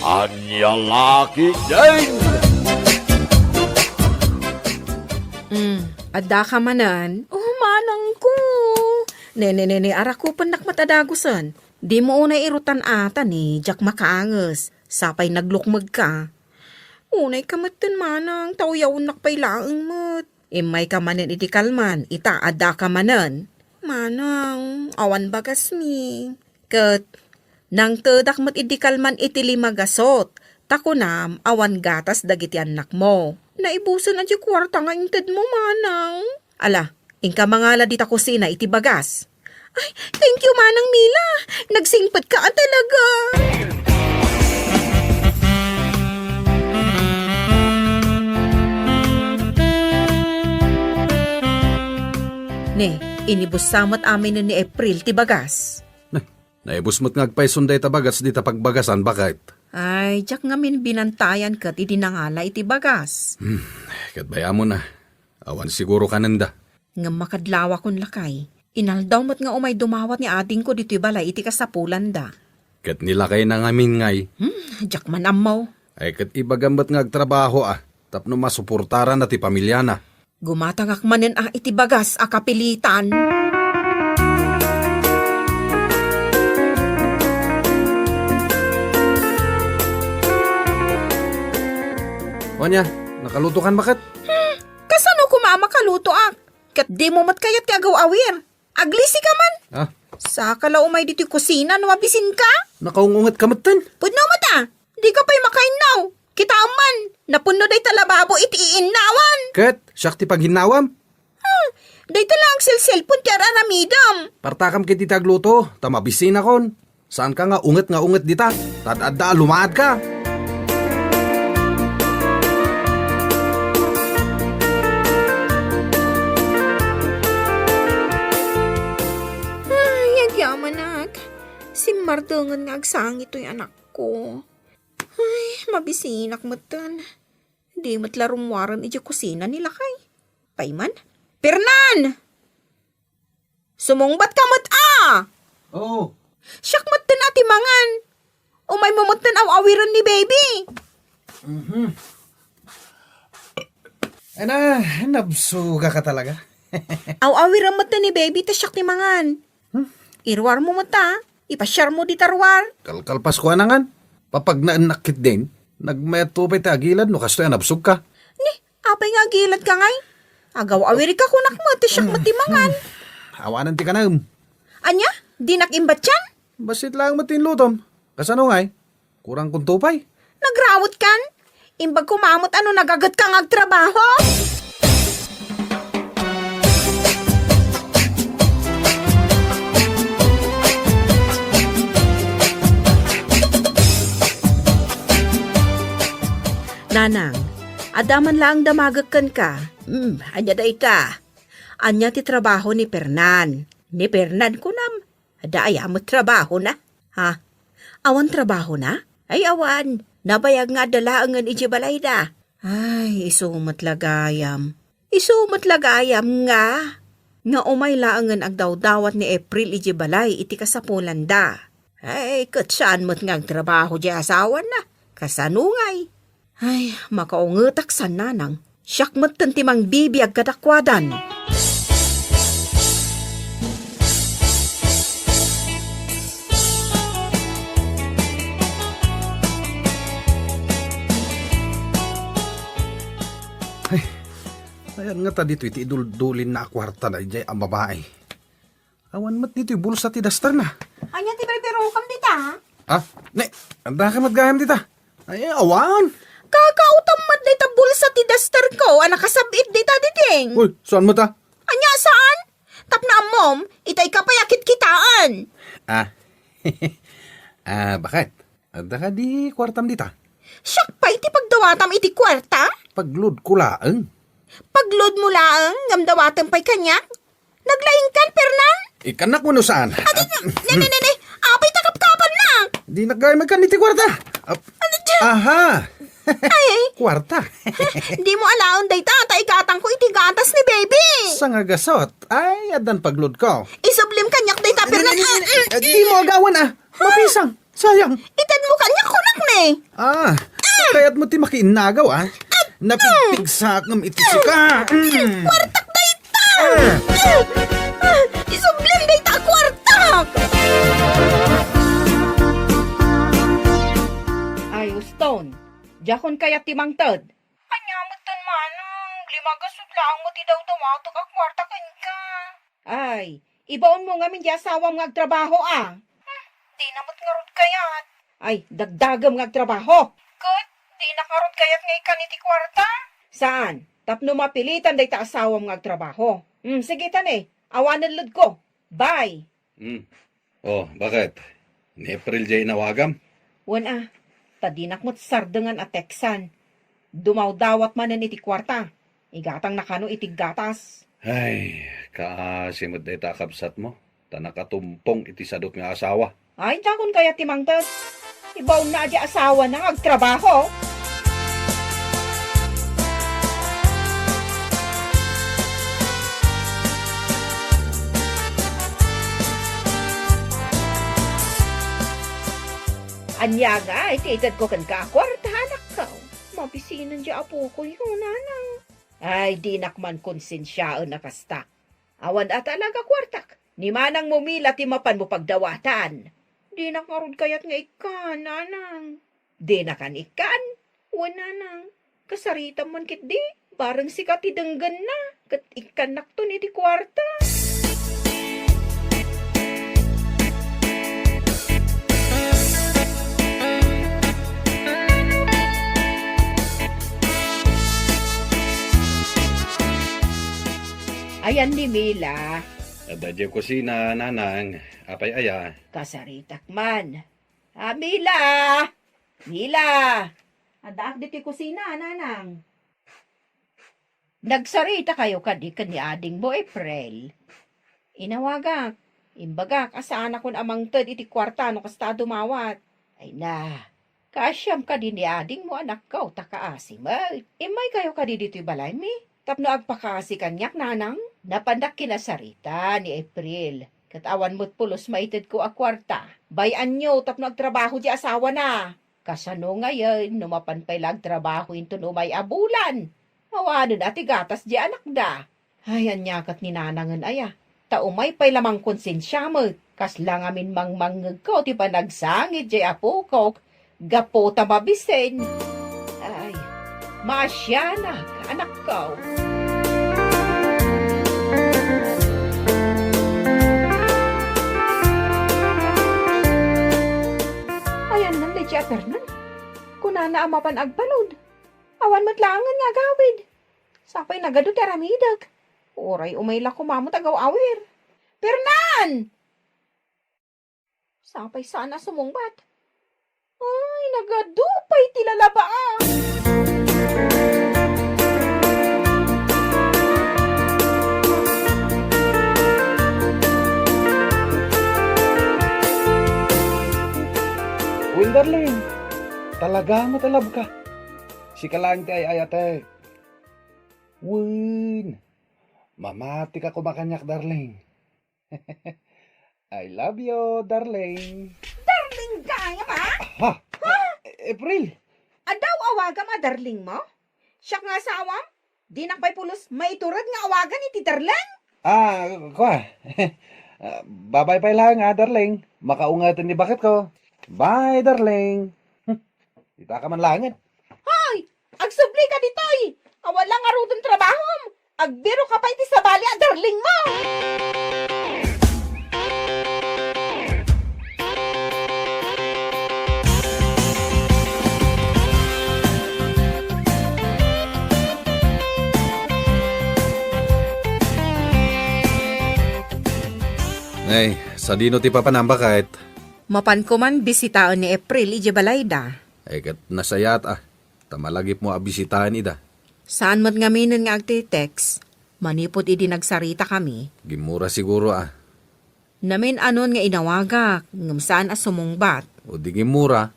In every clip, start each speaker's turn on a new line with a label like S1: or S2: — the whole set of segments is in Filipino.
S1: Anya laki din!
S2: Adda ka manan? Oh, manang ko. Nene, ara ko panak matadagusan. Di mo unay irutan ata ni Jack makaanges. Sapay naglukmag ka. Unay kamatan manang, tawyaw nakpay laang mat. Imay ka manan iti kalman, ita adda ka manan. Manang, awan bagas mi. Kat, nang tedak mat iti kalman iti limagasot. Takunam, awan gatas dagiti anak mo. Naibusan na di kwarta nga inted mo, manang. Ala, ingka mangala di ta kusina iti bagas. Ay, thank you, manang Mila. Nagsingpat ka talaga. Ne, inibus samot amin ni April ti bagas.
S3: Naibusmot ngagpay sunday tabagas di tapagbagasan bakit?
S2: Ay, jak ngamin binantayan kat idinangala iti bagas.
S3: Katbaya mo na. Awan siguro kananda.
S2: Nga makadlawa kon lakay. Inaldaw mo't nga umay dumawat ni ading ko dito'y balay iti kasapulan da.
S3: Kat nilakay na ngamin ngay.
S2: Jak man amaw.
S3: Ay kat ibagambat ngagtrabaho Tapno masuportaran na ti pamilya na.
S2: Gumatangak manen iti bagas kapilitan.
S3: Wanya, nakaluto kan bakit?
S2: Kasano kumama kaluto Kat di mo mat kayat kagaw awir. Aglisi ka man. Sa kala umay dito kusina, numabisin ka?
S3: Nakaungungat kamatan.
S2: Pudno mo di ka pa'y makainaw. Kita man, napuno day talababo iti iinawan.
S3: Kat, siyak ti paghinawam.
S2: Day talang cellphone ti aramidam.
S3: Partakam kiti tagluto, tamabisin akon. Saan ka nga unget dita? Tadada lumaad ka.
S2: Si Mardangan nga agsang ito'y anak ko. Ay, mabisinak matan. Di matlarumwaran iti kusina nila kay. Payman? Pernan! Sumungbat ka
S3: Oo.
S2: Siyak matan ati mangan. Umay mo matan awiran ni baby.
S3: Ana, nabsuga ka talaga.
S2: Awiran matan ni baby ta siyak ti mangan. Irwar mo mata. Ipasyar mo di tarwar.
S3: Kalkalpas ko anangan. Papag naanakit din, nagmetupay ta agilad no kastoy nabsug ka.
S2: Ni, apay nga agilad ka ngay. Agaw awiri ka kunak mo, tisyak matimangan.
S3: Awanan ti kanam.
S2: Anya, di nakimbat yan?
S3: Basit lang matinlutom. Kasano ngay? Kurang kuntupay.
S2: Nagrawot kan? Imbag kumamot ano nagagat kang agtrabaho? Nanang, adaman lang damagakan ka. Anya da ita. Anya ti trabaho ni Pernan. Ni Pernan kunam. Ada ayam trabaho na. Ha? Awan trabaho na? Ay awan. Nabayag nga dalaangan iti balay da. Ay, isumat lagayam. Isumat lagayam nga. Nga umay laangan agdaw-dawat ni April iti balay iti kasapulan da. Ay, katsaan mo't nga trabaho di asawan na. Kasanungay. Ay, makaungetak sa nanang. Siyak matan timang bibiyag kadakwadan.
S3: Ay, ayan nga ta dito iti idul-dulin na kwarta na ijay ang babae. Awan mat dito bulsa ti dastar na.
S2: Anya ti pero kam dita?
S3: Ne, anda ka matgayam dita. Ay, awan.
S2: Kakautam mat dita bulsa ti daster ko, anak kasabit dita diting.
S3: Uy, saan mo ta?
S2: Anya saan? Tapna mom, itay ka payakit kitaan.
S3: Bakit? Anda ka di kwartam dita?
S2: Siyak pa iti pagdawatam iti kwarta?
S3: Paglud kulaang.
S2: Paglod mo lang, ngamdawatam pa'y kanyak? Naglaing kan, Pernan?
S3: Ikanak mo no saan?
S2: Nene, apay takap-kapan na.
S3: Di nagay magkaniti kwarta. Aha!
S2: Ay,
S3: Kwarta.
S2: di mo alaon day tatay gatang ko iti gatas ni baby.
S3: Sa nga gasot, ay adan paglud ko.
S2: Isublim kanyak day ta, Pernan.
S3: Di mo agawan Mapisang, sayang.
S2: Itan mo kanya kunak ni.
S3: Kaya't mo ti makiinagaw, Napipigsak ng itisi ka.
S2: Kwartak na ita! Isublim na ita kwartak! Ay, Stone, jakon kaya timang tod. Anyamot tan manang, limagasod lang mo ti daw tumato ka kwartakan ka. Ay, ibaon mo nga min di asawa mga trabaho Di namot nga rod kayat. Ay, dagdagam nga trabaho. Kat, di nakarod kayat nga ikaniti kwarta. Saan? Tapno mapilitan day ta asawa mga trabaho. Sige tane, awanan lud ko. Bye.
S3: Oh, bakit? Ni April J. nawagam?
S2: Wana, tadinak mo't sardangan at teksan. Dumaw-dawat man na iti kwarta. Igatang nakano itig gatas.
S3: Ay, kaasimot day takabsat mo. Tanakatumpong iti sadot nga asawa.
S2: Ay, takon kaya timangtad. Ibaw na di asawa na agtrabaho. Anya nga, ititad ko kan kakwartahanak ka. Mabisinan di apo ko yun, nanang. Ay, di nakman konsensyaan na kasta. Awan at talaga kwartak. Ni manang mumila ti mapan mo pagdawatan. Di nakarod kayat nga ikan, nanang. Di nakan ikan. Wan, nanang. Kasarita man kit di. Barang sikat idenggan na. Kat ikan nakto ni di kwarta. Ayan ni Mila.
S3: Dadya kusina, nanang. Apay aya.
S2: Kasaritak man. Mila! Mila! Adaak diti kusina, nanang. Nagsarita kayo kadi ni ading mo, April. Inawagak. Imbagak, asaan akon amang tad iti kwarta no kasta dumawat. Ay na, kasyam kadi ni ading mo anak ka, takaasim. Imay kayo kadi dito'y balay mi. Tapno agpakasi kanyak, nanang. Napandak kinasarita ni April. Katawan mo't pulos maitid ko a kwarta. Bayan nyo, tapno agtrabaho di asawa na. Kasano ngayon, numapan pa'y lagtrabaho into numay abulan. Awanan ati gatas di anak da. Ayan nyakat ni nanangan aya. Taumay pa'y lamang konsensya mo. Kaslang amin mangmangag ko, ti pa nagsangit di apo ko. Gapo tamabisen. Ay, masya na, anak ko. Ayan nan, Lecha Fernan. Kunana amapan agbalod. Awan matlangan nga gawid. Sapay nagado taramidag. Oray umayla kumamot agaw awir. Fernan! Sapay sana sumungbat. Ay, nagadupay tilalaba
S3: Uy, darling. Talaga matalab ka. Si kalang ti ay ate. Uy. Mamati ka kumakanyak, darling. I love you, darling.
S2: Darling kaya ma?
S3: April.
S2: Adaw awaga ma darling mo? Siya nga asawam? Di nakpay pulos maiturad nga awagan iti darling?
S3: Kwa. Babay pa lang darling. Makaungatan ni bakit ko. Bye, darling. Kita ka man langit.
S2: Hoy! Agsubli ka ditoy! Awalang arudong trabaho! Agbiro ka pa iti sabali a darling mo!
S3: Ay, sa dino ti papanambakit.
S2: Mapan ko man bisitaon ni April ije balayda.
S3: Ay, kat nasayat tamalagip mo abisitahan ida.
S2: Saan mat nga minin nga agtitext? Manipot idi nagsarita kami.
S3: Gimura siguro
S2: Namin anon nga inawagak, ngam saan asumungbat.
S3: O di gimura.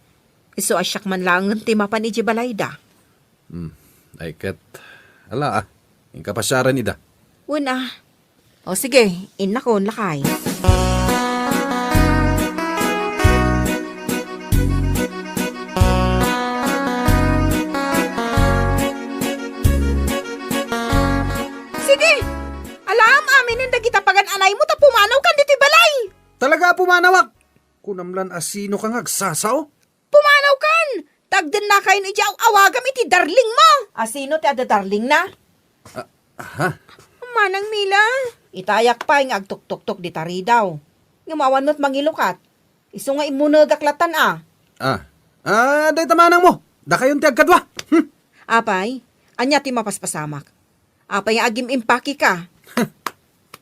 S2: Iso asyak man lang ti mapan ije balayda.
S3: Ay, kat yung kapasyaran ida.
S2: Una. O sige, inakon lakay.
S3: Kunamlan asino kang agsasaw?
S2: Pumanaw kan! Tagdan na kayo ni Jaw, awagam iti darling mo! Asino ti ada darling na?
S3: Ha?
S2: Manang Mila, itayak pa yung agtuk-tuk-tuk di tari daw. Ngumawan mo't mangilukat. Iso nga imunagaklatan
S3: Day tamanang mo. Da kayon ti agkadwa.
S2: Apay, anya ti mapaspasamak. Apay agim impaki ka.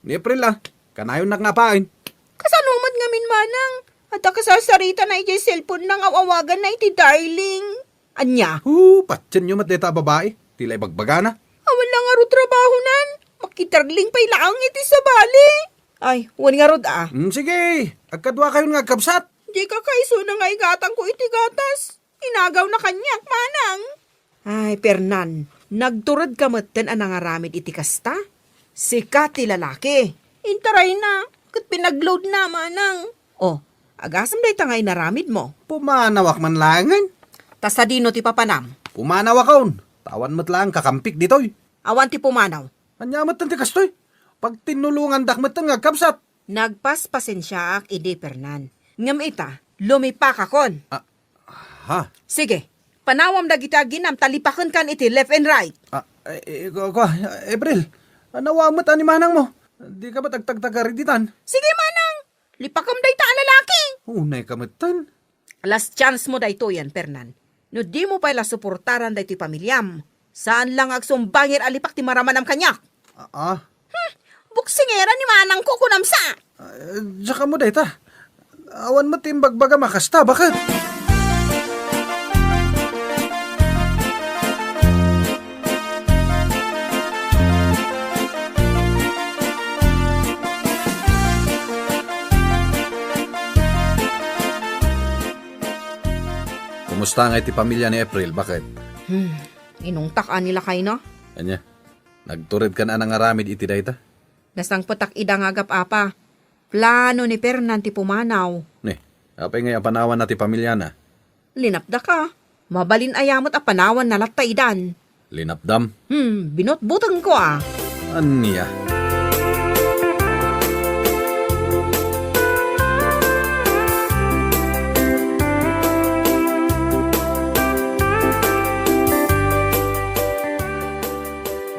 S3: Ni April kanayon naknapain.
S2: Kasanumat ngamin manang. At kasasarita na iti cellphone nang awawagan na iti darling. Anya?
S3: Patyan nyo matdeta babae. Tilay bagbagana.
S2: Awan lang nga ro trabaho nan. Makitarling pa'y laang iti sa bali. Ay, wani nga rod
S3: Sige, agkadwa kayon nga agkabsat.
S2: Di ka kaiso na nga igatang ko iti gatas. Inagaw na kanyak, manang. Ay, Pernan, nagturad ka maten anang aramid iti kasta? Sikat ti lalaki. Intaray na, kat pinagload na, manang. Oh, agasam day tangay naramid mo.
S3: Pumanawak man langan.
S2: Tas sa dino ti papanam.
S3: Pumanawak kaon. Tawan mo't lang kakampik ditoy.
S2: Awan ti pumanaw.
S3: Anyamat ti kastoy. Pag tinulungan dakmat nga agkabsat.
S2: Nagpaspasensya ak idi Pernan. Ngam ita, lumipak akon.
S3: Ha?
S2: Sige, panawam dagita ginam talipakan kan iti left and right.
S3: April, nawamot ani manang mo. Di ka ba tagtagtagariditan?
S2: Sige manang, lipakam day ta lalaki.
S3: Unay kamatan.
S2: Last chance mo day to yan, Pernan. No di mo pala suportaran day ti pamilyam. Saan lang agsumbangir alipak ti maramanam kanyak? Buksingera ni manang ko kunamsa.
S3: Saka mo dayta. Awan mo timbagbaga makasta, bakit? Kumusta nga iti pamilya ni April, bakit?
S2: Inungtakan nila kayo no?
S3: Anya, nagturid ka na ng aramid iti dayta?
S2: Nasang patak idang agap apa. Plano ni Pernan ti pumanaw.
S3: Apay nga panawan na ti pamilya na.
S2: Linapda ka. Mabalin ayamot a panawan na lataidan.
S3: Linapdam?
S2: Binotbutang ko
S3: Anya?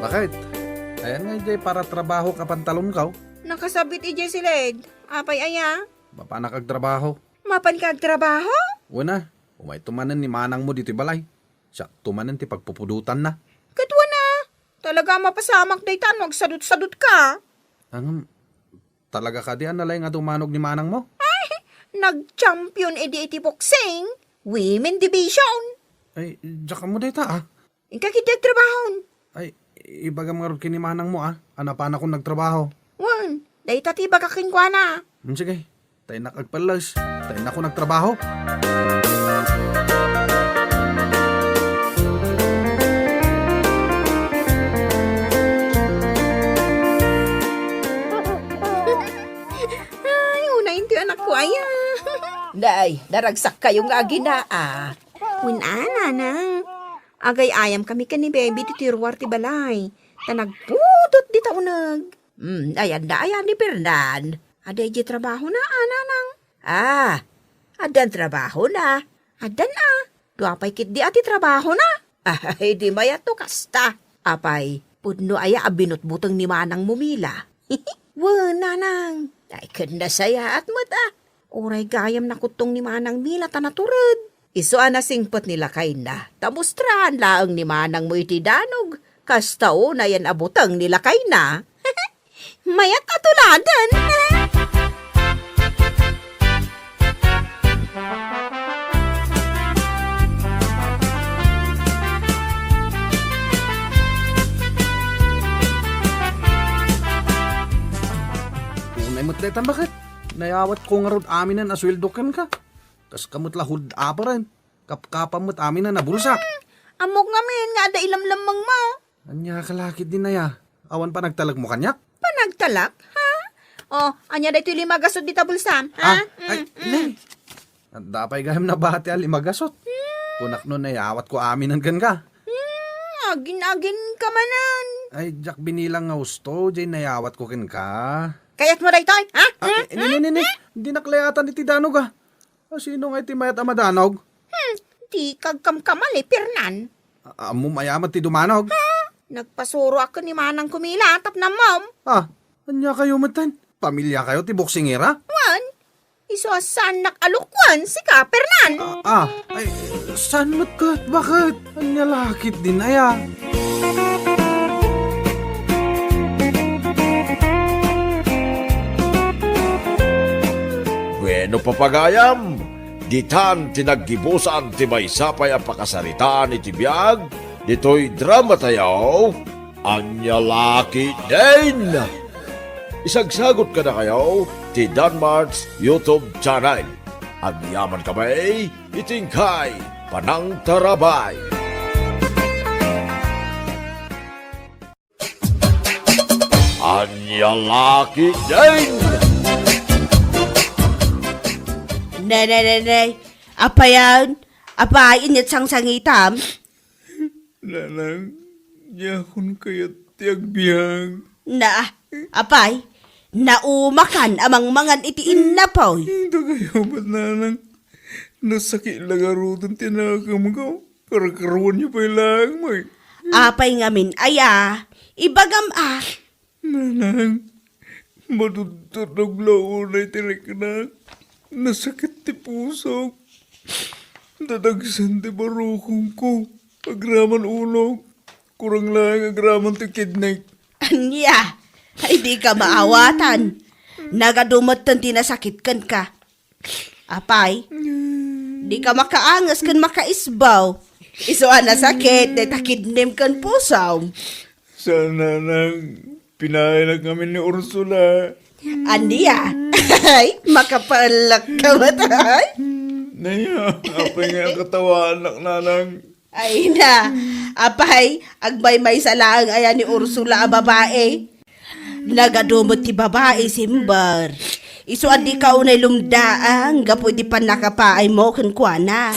S3: Bakit? Ayan nga jay para trabaho ka pantalon ka.
S2: Nakasabit ije si Led. Apay aya.
S3: Mapanak agtrabaho.
S2: Mapan ka trabaho?
S3: Una, umay tumanan ni manang mo dito balay. Siya tumanan ti pagpupudutan na.
S2: Katwa na. Talaga mapasamak day tan. Magsadot-sadot ka.
S3: Talaga ka di analay nga tumanog ni manang mo?
S2: Nag-champion iti boxing. Women division.
S3: Ay, diyan mo dita
S2: Ikakitag trabaho.
S3: Ay, ibaga mga rod kini manang mo Ano pa na kung nagtrabaho?
S2: Wan, day tati baka kinkwa na.
S3: Sige, tayo nakagpalas. Tayo na ako nagtrabaho.
S2: Ay, unayin ti anak ko aya. Day, daragsak kayong agina Unana nang. Agay ayam kami ka ni baby ti tiruar ti balay. Tanagpudot di taunag. Ayan ni Pernan. Aday di trabaho na, nanang. Adan trabaho na. Adan Duapay kit di ati trabaho na. Ay, di maya to kasta. Apay, pudno aya abinot butang ni manang mumila. Nanang. Ay, kanda saya at mata. Oray gayam na kutong ni manang mila tanaturad. Iso singpot nila kay na. Tamustrahan laang ni manang mo iti danog. Kastao na yan abutang nila kay na. Mayat atuladan.
S3: Unay mo't detan bakit? Nayawat ko nga rod amin na asweldokan ka. Kas kamot lahud apa rin. Kapkapa mo't amin na nabulsak.
S2: Amok ngamin nga ada ilamlamang mo.
S3: Anya kalakit din na ya. Awan pa nagtalag mo kanyak?
S2: Panagtalak, ha? Anya da ito limagasod di tabulsan, ha?
S3: Nay. Dapay gayam na bati alimagasot. Punak nun nayawat ko aminan kan ka.
S2: Agin-agin ka manan.
S3: Ay, Jack binilang nga gusto. Jay nayawat ko kin ka.
S2: Kayat mo da ito, ha?
S3: Hindi naklayatan iti danog Sino nga iti mayat amadanog?
S2: Di kagkamkamali, Pernan.
S3: Amo mayamat ti dumanog.
S2: Nagpasuro ako ni Manang kumilatap na mom.
S3: Anya kayo matan? Pamilya kayo ti boksingera?
S2: Wan, iso asan nakalukwan si ka, Pernan.
S3: Ay, saan mo't ka? Bakit? Anya lakit din aya.
S1: Bueno papagayam, ditan tinaggibusan ti may sapay ang pakasaritaan iti biyag, dito'y drama tayo, anya laki din. Isagsagot ka na kayo, ti Danmarks YouTube channel. Ang yaman kamay, itingkay, panang tarabay. Anya laki din.
S4: Nay. Apa yan? Apa init sang sangitam?
S5: Nanang, yakon kayat tiagbiang.
S4: Apay, naumakan amang mangan itiin na po.
S5: Hindi kayo ba't nanang? Nasakit lang arutan tinakam ko. Karakaruan niyo pa ilang mo.
S4: Apay ngamin aya, ibagam
S5: Nanang, madudurog launay tirik na. Nasakit ti puso. Dadagsan ti barukong ko. Agraman ulog. Kurang lang agraman ti kidney.
S4: Anya, ay di ka maawatan. Nagadumot tan tinasakit kan ka. Apay, di ka makaangas kan makaisbaw. Iso na sakit, de takidnim kan pusaw.
S5: Sana nang pinahin na kami ni Ursula.
S4: Ania, ay, makapalak ka matay.
S5: Naya, apay nga katawan anak nanang.
S4: Ay na, apay, agbay may salaang ayan ni Ursula a babae. Nagadumot ti babae simbar. Iso adi ka unay lumdaang, gapo di pa nakapaay mo kuana.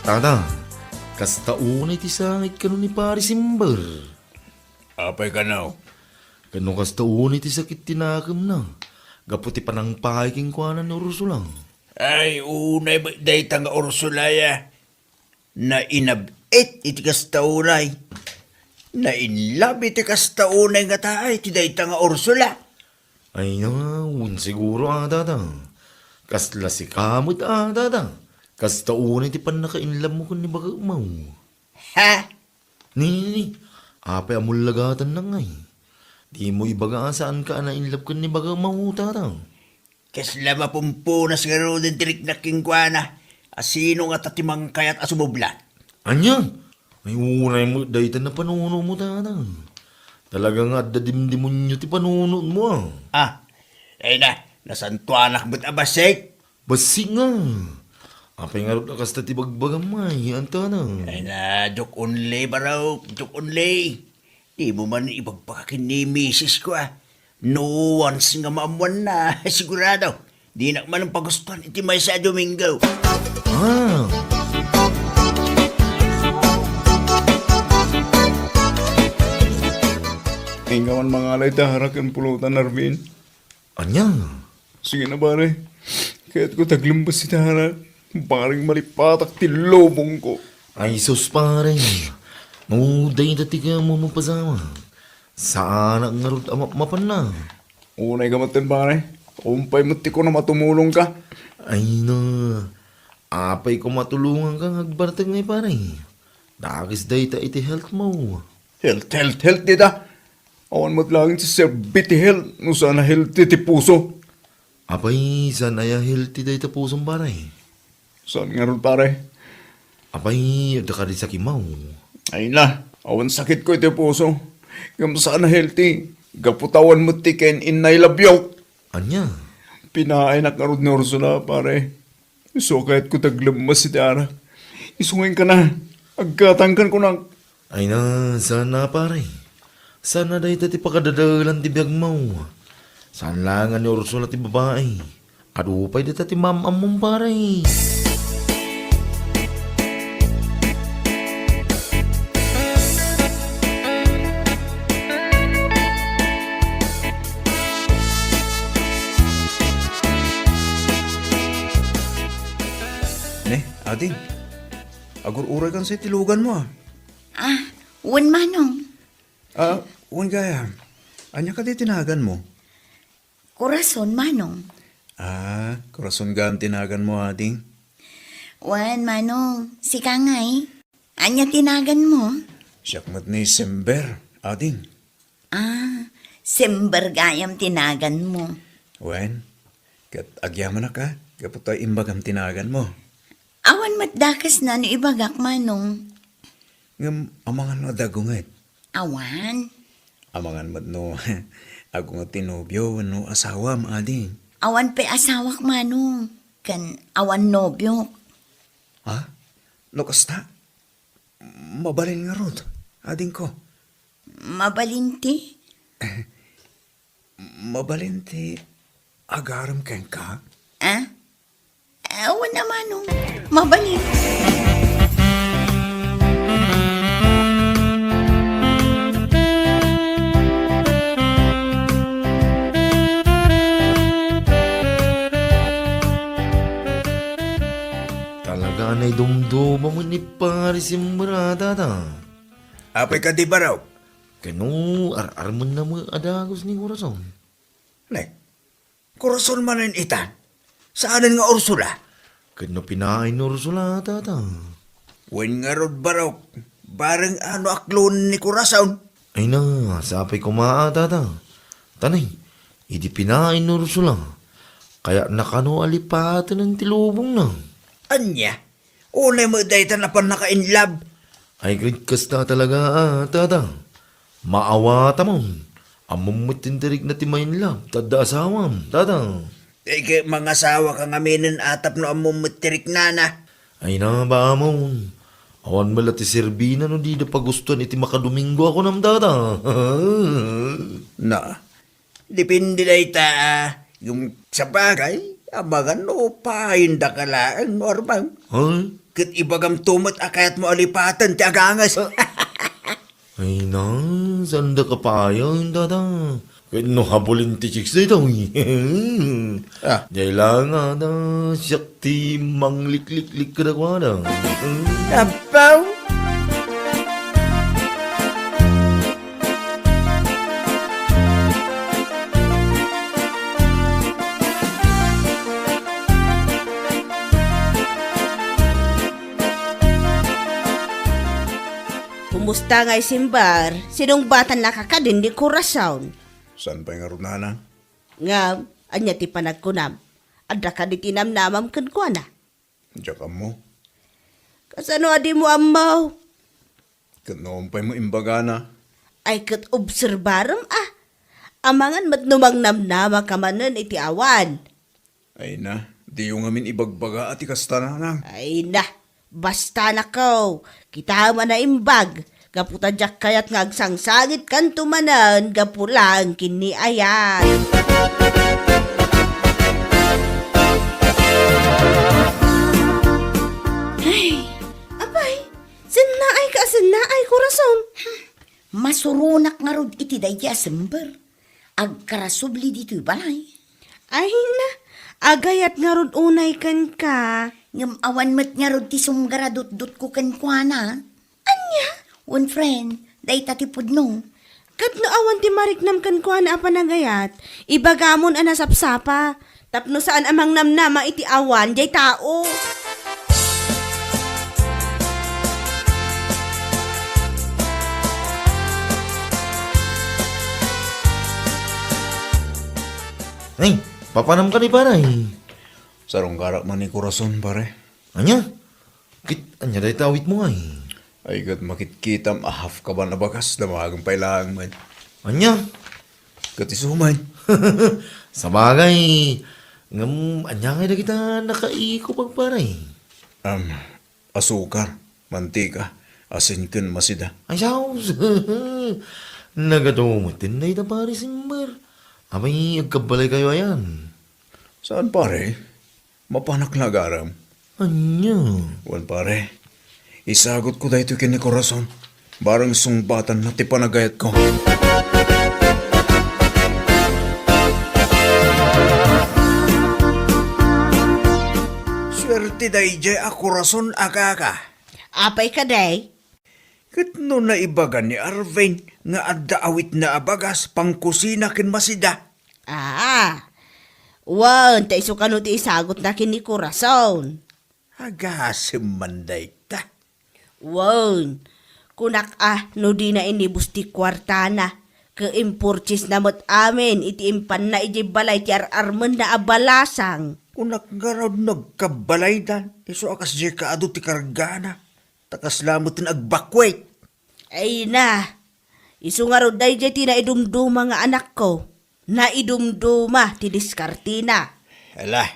S6: Tata, kasta unay ti sangit kano ni pari simbar.
S5: Apay ka now.
S6: Kano kasta unay ti sakit tinakam na. Gaputi pa ng pahiking kuanan ni Ursulang.
S7: Ay, unay ba day tanga Ursulaya? Na inabit iti kastaunay. Na inlab iti kastaunay nga taay ti day tanga Ursula.
S6: Ay nga, siguro tata. Kasla si kamot tata. Kasta unay ti pan nakainlam mo kun ni baga umaw.
S7: Ha?
S6: Ni, apay amul lagatan na ngay. Di mo ibaga saan ka na inlap kun ni baga umaw tata.
S7: Kasla mapumpunas nga ro din tirik na kingkwana. Asino nga tatimang kayat asumublat.
S6: Anya, may unay mo daytan na panuno mo tata. Talagang adda dimdimon nyo ti panuno mo
S7: Ay na, nasantuanak ba't abasik?
S6: Basi nga. Apay nga rin nakasta ti bagbagam may, anta na.
S7: Ay na, joke only baraw, joke only. Di mo man ibagpakakin ni misis ko No once nga maamuan na, sigurado. Di na man ang pagustuhan iti may sa Domingo.
S5: Ingawan mga alay taharak ang pulutan, Arvin.
S6: Anya?
S5: Sige na pare. Kaya't ko taglumbas si taharak. Paring malipatak ti lobong ko.
S6: Ay sus pare. Nuday na tiga mo mapasama. Saan ang ngarot mapan na?
S5: Unay gamatan pare. Umpay mo ti ko na matumulong ka.
S6: Ay na. Apay ko matulungan kang agbartag ngay pare. Dakis day ta iti health mo.
S5: Health dita. Awan mo't laging si Sir Bitty Health. No sana health ti puso.
S6: Apay saan aya healthy day ta pusong pare?
S5: Saan nga ron pare?
S6: Apay agda ka rin sa kimaw.
S5: Ay na. Awan sakit ko iti puso. Kam sana healthy. Gaputawan mo ti ken inay labyok.
S6: Anya?
S5: Pinaay na karod ni Ursula, pare. So kahit ko taglamas si Tiara. Isungin ka na. Agkatangkan ko na.
S6: Ay na, sana pare. Sana dahi ti pakadadalan ti biyag mo. Saan lang ni Ursula ti babae. Kadupay di ti mamam mong pare.
S5: ading. Agur-uray kan sa tilugan mo
S8: Wan manong,
S5: Uwan gaya. Anya ka di tinagan mo?
S8: kurason manong.
S5: Kurason ga ang tinagan mo, ading.
S8: Wan manong, si Kangay. Anya tinagan mo?
S5: Siyakmat ni Sember, ading.
S8: Sember gayam tinagan mo.
S5: Wen, kat agyaman na ka. Kaputay imbag ang tinagan mo.
S8: Awan matdakas na no ibagak manong.
S5: Ngam, amangan no dagungit.
S8: Awan.
S5: Amangan mat no, ako nga tinobyo, no asawam, ading.
S8: Awan pe asawak manong. Kan awan nobyo.
S5: No kasta? Mabalin nga rod, ading ko.
S8: Mabalinti.
S5: Mabalin ti agaram ken ka?
S8: Awan na manong. Mabalin.
S6: Talaga na'y dumduma mo ni Paris yung marada ta.
S5: Apay ka di ba raw?
S6: Kano, ar-arman na mo adagos ni Corazon.
S5: Ne, kurason manin itan. Saanan nga Ursula?
S6: Kano pinain ni Ursula tata.
S5: Wen nga rod ba raw? Barang ano aklon ni kurason?
S6: Ay na, sapay kumaa tata. Tanay, idi pinain ni Ursula. Kaya nakano alipatan ng tilubong na.
S7: Anya? Unay mo dayta na pan naka-inlab.
S6: Ay great kasta talaga tata. Maawata mo. Among matindirig na timayin lang. Tada asawam, tata.
S7: Kaya mga asawa ka ngaminan atap no among matirik nana.
S6: Ay na ba mo. Awan mala ti Serbina no di na pagustuhan iti makadomingo ako ng tata.
S5: Na,
S7: Depende dayta yung sa bagay. Abagan no pahinda ka lang normal.
S6: Ay,
S7: Kat ibagam tumot akayat mo alipatan ti agangas.
S6: ay na, sanda ka pa yun, tata. Kaya no habulin ti chicks dito. Dahil lang na, siyak ti manglik-lik-lik ka na kwa na.
S7: Abaw!
S4: Kumusta nga simbar? Sinong batan nakakadin di kurasaon?
S5: saan pa nga rod na?
S4: Nga, anya ti panagkunam. Adda ka di tinamnamam kan ko na.
S5: Diyak mo.
S4: Kasano adi mo amaw?
S5: Kanompay mo imbaga na.
S4: Ay kat obserbaram Amangan matnumang namnama kamanan iti awan.
S5: Ay na, di yung amin ibagbaga at ikasta na nang.
S4: Ay na, basta na ko. Kita man na imbag. Gaputa jak kayat ngagsangsangit kan tumanan. Gapulang kini ayan. Ay, apay. Sinaay ka, sinaay kurason.
S8: Masurunak nga rod iti dayja sember. Agkarasubli dito'y balay.
S4: Ay na, agayat nga rod unay kan ka.
S8: Ngam awan met nga rod ti sumgaradot-dot ko kan kuana.
S4: Anya?
S8: Un friend, day tatipod no.
S4: Kat no awan ti mariknam kan kuha na apanagayat, ibagamon ang nasapsapa. Tapno saan amang namnama iti awan, jay tao.
S6: Ay, papanam ka ni paray.
S5: Sarong garak man ni kurason pare.
S6: Anya? Anya dahi tawit mo ay.
S5: Ay kat makitkitam ahaf ka ba na bakas damagang pailang man.
S6: Anya?
S5: Katisuman.
S6: Sa bagay, anya nga na kita nakaiko pag paray.
S5: Asukar, mantika, asin ken masida.
S6: Ay, saus. Nagadumatin na ita pare simbar. Abay, agkabalay kayo ayan.
S5: Saan pare? Mapanak na garam.
S6: Anya?
S5: Wan pare, isagot ko dahito kini korason. Barang sungbatan na tipanagayat ko.
S7: Swerte ti dayjay ako rason akaka.
S4: Apay ka day?
S7: Kat no na ibaga ni Arvin nga adda awit na abagas pangkusina ken masida.
S4: Wan, ta iso kano ti isagot na kini Corazon.
S7: Agasim manday ta.
S4: Wan, kunak no di na inibus ti kwartana. Ke-impurchis na mo't amin, iti impan na iti balay ti ararman na abalasang.
S7: Unak nga raw nagkabalay dan. Iso akas di kaado ti kargana. Takas lamot tin agbakwait.
S4: Ay na, iso nga raw day ti na idumduma nga anak ko. Na idumduma ti diskartina.
S7: Ala,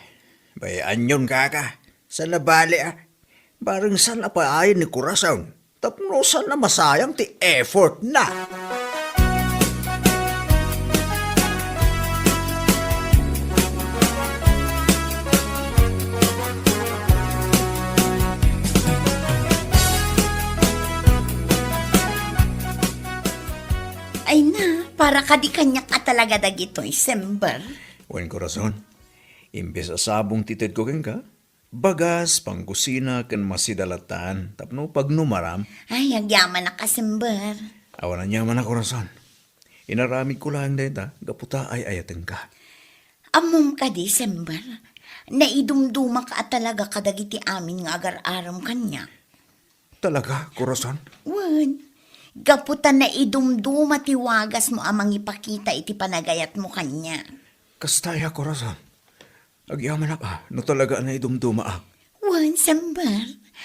S7: bayaan yun kaka. Sa nabali Barang sana pa ayon ni Corazon. Tapno sana masayang ti effort na.
S8: Ay na, para ka di kanya ka talaga dagito, Sember.
S7: Wen Corazon, imbes asabong titid ko ken ka, bagas, pangkusina, ken masidalatan, tapno pag numaram,
S8: Ay, agyaman na ka, Sember.
S7: awan na niya man na Corazon. Inaramid ko lang deta, gaputa ay ayaten ka.
S8: Amom ka di, Sember. Naidumduma ka at talaga kadagiti amin nga agar-aram kanya.
S7: Talaga, Corazon?
S8: Wan, gaputan na idumduma ti wagas mo amang ipakita iti panagayat mo kanya.
S7: Kastaya, Corazon. Agyaman na ka, no talaga na idumduma ak.
S8: Wan, Sember,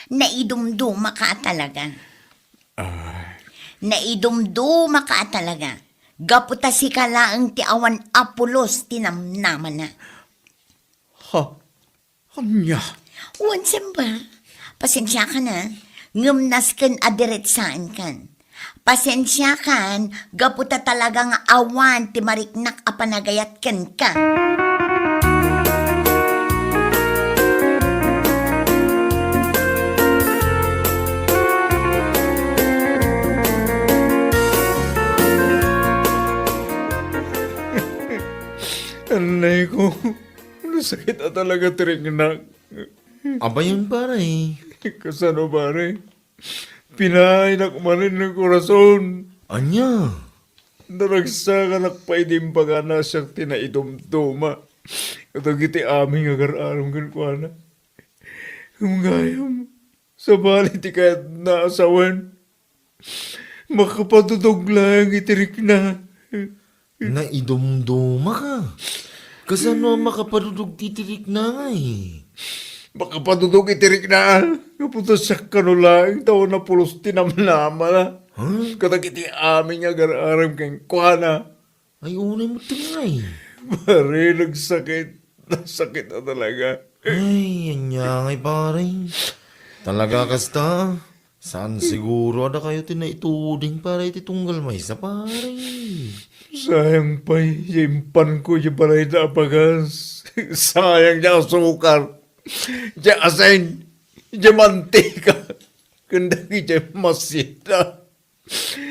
S8: naidumduma ka at talaga. Naidumduma ka at talaga. Gaputa si kalaang ti awan apulos tinamnaman na.
S7: Ha? Anya?
S8: Wan, Sember, pasensya ka na. Ngumnas kan adiretsaan kan. Pasensya kan, gaputa talaga nga awan ti mariknak a panagayat kan ka.
S5: Alay ko, nasakit na talaga tiringnak.
S6: Aba yun pare.
S5: Kasano pare? Pinahay na kumanin ng Corazon.
S6: Anya?
S5: Naragsa ka nakpaidim pa nga na siyang tinaidumduma. Katagiti aming agar-aram kan ko na. Gayam, sa bali ti kahit naasawan. Makapatutog lang itirik na.
S6: Naidumduma ka. Kasano makapadudog titirik na nga eh.
S5: Makapatutog itirik na. Kaputas siya kanulang taon na pulos tinamnama na.
S6: Huh?
S5: Katagiti aming agar-aram kan ko na.
S6: Ay unay mo tingay.
S5: Pare, nagsakit. Nasakit na talaga.
S6: Ay, anya ngay pare. Talaga kasta. Saan siguro ada kayo tinaituding para ititunggal may sa pare.
S5: Sayang pa, yimpan ko yung paray na apagas. Sayang niya sukar. Diya asin. Diya mantika. Kandagi diya masita.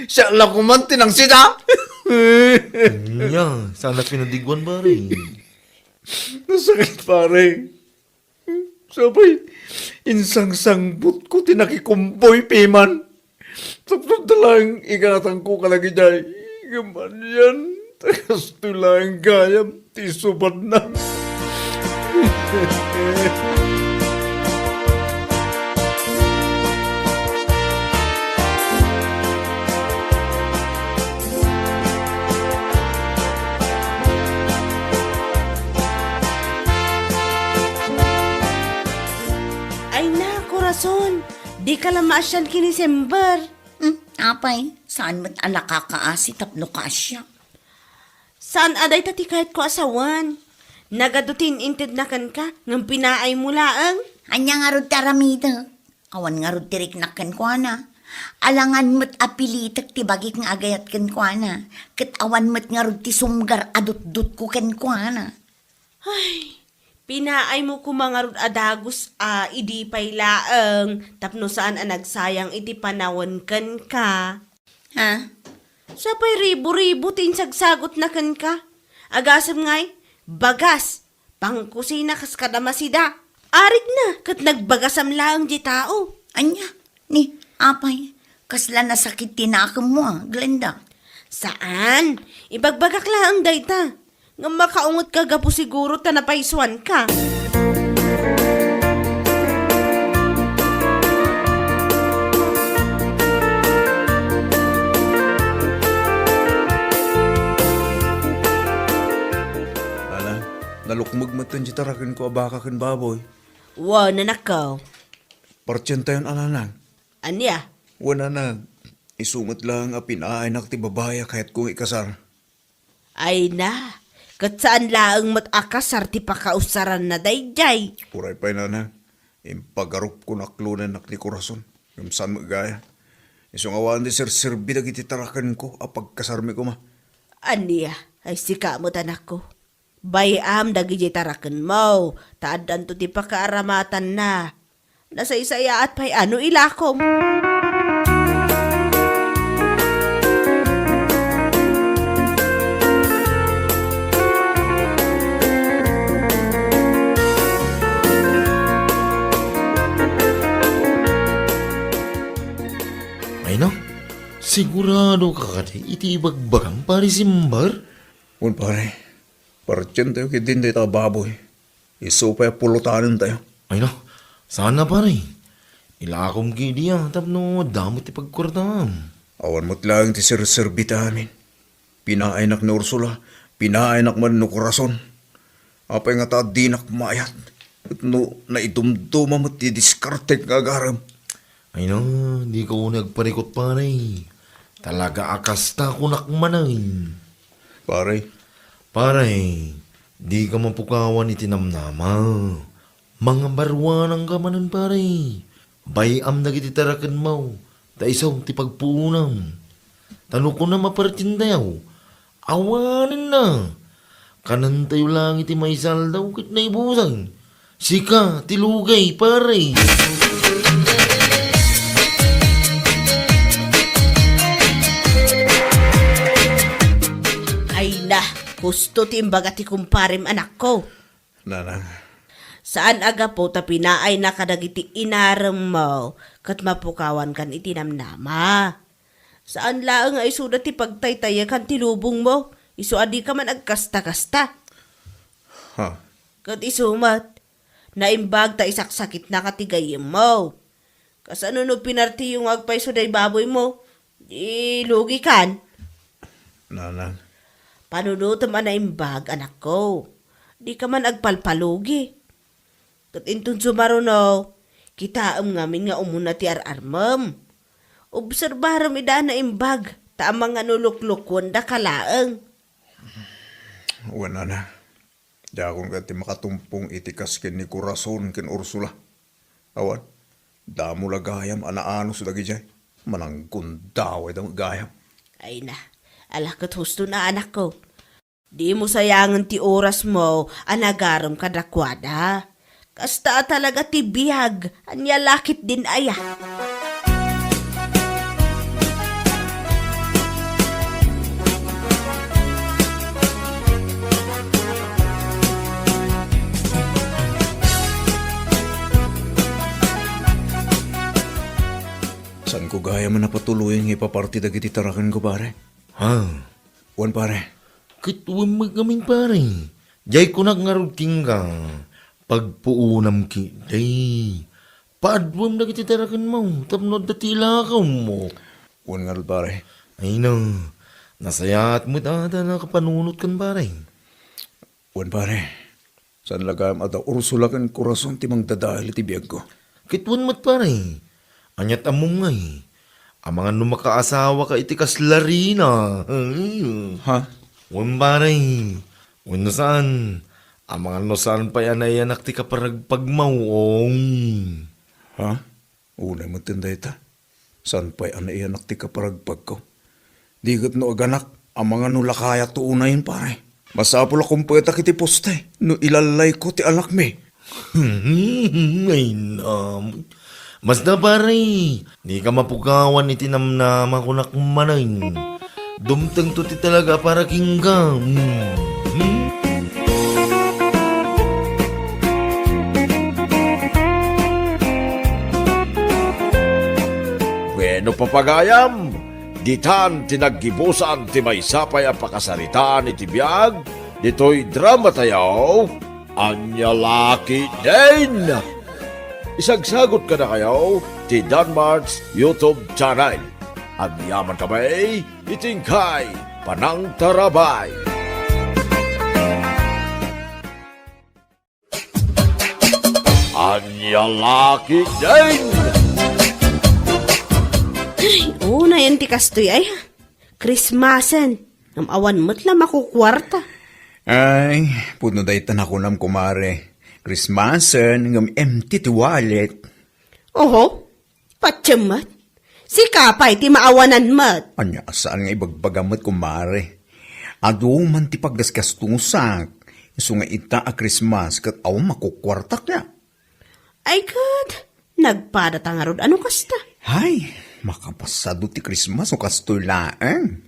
S5: Siya lang kumanti ng sita.
S6: Anya, sana pinadigwan pare.
S5: Nasakit pare. Sabay, insang sangbut ko tinakikumboy piman. Tapos talang ingatan ko kalagi dyan. Gaman yan. Takas tulang gayam. Tisubat na.
S4: Ay na, Corazon, di ka lang maasyan kini Sember.
S8: Apay, saan mo't ala kakaasi tapno ka siya?
S4: Saan aday tati kahit ko asawan? Nagadutin inted na kan ka, ng pinaay mo laang.
S8: Anya nga rod taramida. Awan nga rod tirik na kan ko na. Alangan mo't apilitak ti bagik nga agayat kan ko na. Kat awan mo't nga rod ti sumgar adut-dut ko kan ko na.
S4: Ay, pinaay mo kumangarod adagos idi pay laang. Tapno saan nagsayang iti panawan kan ka.
S8: Ha?
S4: Sapay ribo-ribo tinsagsagot na kan ka. Agasam ngay, bagas, pangkusina kas kadamasida. Arig na, kat nagbagasam lang di tao.
S8: Anya, ni, apay, kasla nasakit tinakam mo, Glenda.
S4: Saan? Ibagbagak lang dayta. Nga makaungot ka gapo siguro ta napaiswan ka.
S5: Ala, nalukmag matan di tarakan ko abaka kan baboy.
S4: Wow, nanakaw.
S5: Partsenta yun alanang.
S4: Anya?
S5: Wala na. Isumat lang a pinaanak ti babaya kahit kung ikasar.
S4: Ay na, kat saan laang matakasar ti pakausaran na dayjay.
S5: Puray pa na na. Impagarup ko naklunan nak ni Corazon. Yung saan magaya. Isong awan di sir-sirbi na titarakan ko apagkasarmi ko ma.
S4: Anya, ay sika mo tanak ko. Bayam dagi taraken mo, taadan to ti pakaaramatan na. Nasa isaya at pay ano ilakom.
S6: Ay no, sigurado ka kadi iti ibagbagam pare simbar?
S5: Un pare, partyan tayo kitin tayo baboy. Isupay pulutanan tayo.
S6: Ay no, sana pare. Ilakom ki diya tapno damot ti pagkurtam.
S5: Awan mo't lang ti sir-sirbita amin. Pinainak ni Ursula, pinainak man no Corazon. Apay nga ta dinak mayat. At no, naidumduma mo't ti diskarte nga garam.
S6: Ay no, di ko nagparikot pare. Talaga akasta ko nakmanay.
S5: Pare,
S6: Pare, di ka mapukawan itinamnama. Mga barwan ang kamanan pare. Bayam na kititarakan mo. Ta isaw ti pagpuunam. Tano ko na maparatin tayo. Awanin na. Kanan tayo lang iti may saldaw kit na ibusang. Sika, tilugay pare.
S4: Ay na, gusto ti imbaga ti kumparim anak ko.
S5: nanang,
S4: Saan aga po ta pinaay na kadagiti inaram mo, kat mapukawan kan itinamnama. Saan laang ay suda ti pagtaytaya kan tilubong mo, iso adi ka man agkasta-kasta.
S5: ha?
S4: Kat isumat, naimbag ta isaksakit na katigayim mo. Kasano no pinarti yung agpay suday baboy mo, di lugi kan.
S5: Nanang,
S4: Panunutom na imbag, anak ko. Di ka man agpalpalugi. Kat intun sumaruno, kita ngamin nga umuna ti ararmam. Obserbaram ida na imbag, ta mga nuluklukon da kalaang.
S5: wala na. Di akong gati makatumpong itikaskin ni Corazon kin Ursula. Awan, damo lagayam anaano sa dagi jay. Manang kundaway daw gayam.
S4: Ay na, alakot husto na anak ko. Di mo sayangan ti oras mo, anagaram kadakwada. Kasta talaga ti biyag, anya lakit din aya.
S5: San ko gaya man napatuloy ng ipaparti dagiti tarakan ko pare?
S6: Ha?
S5: Wan pare,
S6: Kitwam magamin pare. Jay ko nagngaruting ka. Pagpuunam ki, day. Paadwam na kititarakan mo. Tapnod na tilakaw mo.
S5: wan nga rin, pare.
S6: Ay no, nasayat mo dada na kapanunot kan pare.
S5: Wan pare, san lagam at Ursula kan Corazon timang dadahil iti biyag ko.
S6: Kitwan mo't pare. Anyat among ngay. Ang mga numakaasawa ka itikas larina.
S5: Ha?
S6: Wan pare. Wan na saan. Ang mga nosaan pa yan ay anak ti kaparagpagmawong.
S5: Ha? Unay mo tinday ta. San pa'y anaianak ti kaparagpag ko? Digat no aganak, ang mga nulakaya tuunayin pare. Masapula kung pweta kiti poste, no ilalay ko ti anak me.
S6: Ay nam. Mas na pare. Di ka mapukawan itinamnama ko nakmanay. Dumtang to ti talaga para kinggam.
S1: Mapagayam, ditan tinaggibusan ti maysapay a pakasaritaan iti biag, ditoy drama tayaw, Anya Laki Din! Isagsagot ka na kayo ti Danmarks YouTube channel. Agyaman kamay, itingkay, panang tarabay. Anya Laki Din!
S4: Una yan ti kastoy ay. Christmasen. Ang awan mo't lang makukwarta.
S9: Ay, puno day tanakunam kumare. Christmasen ngam empty ti wallet.
S4: Oho, patyamat. Si kapay ti maawanan mat.
S9: Anya, saan nga ibagbagamot kumare? Ado man ti paggaskastusak. Iso nga ita a Christmas kat aw makukwartak na.
S4: Ay God, nagpadatang arod ano kasta?
S9: Hay, makapasado ti Christmas o kastoy laeng.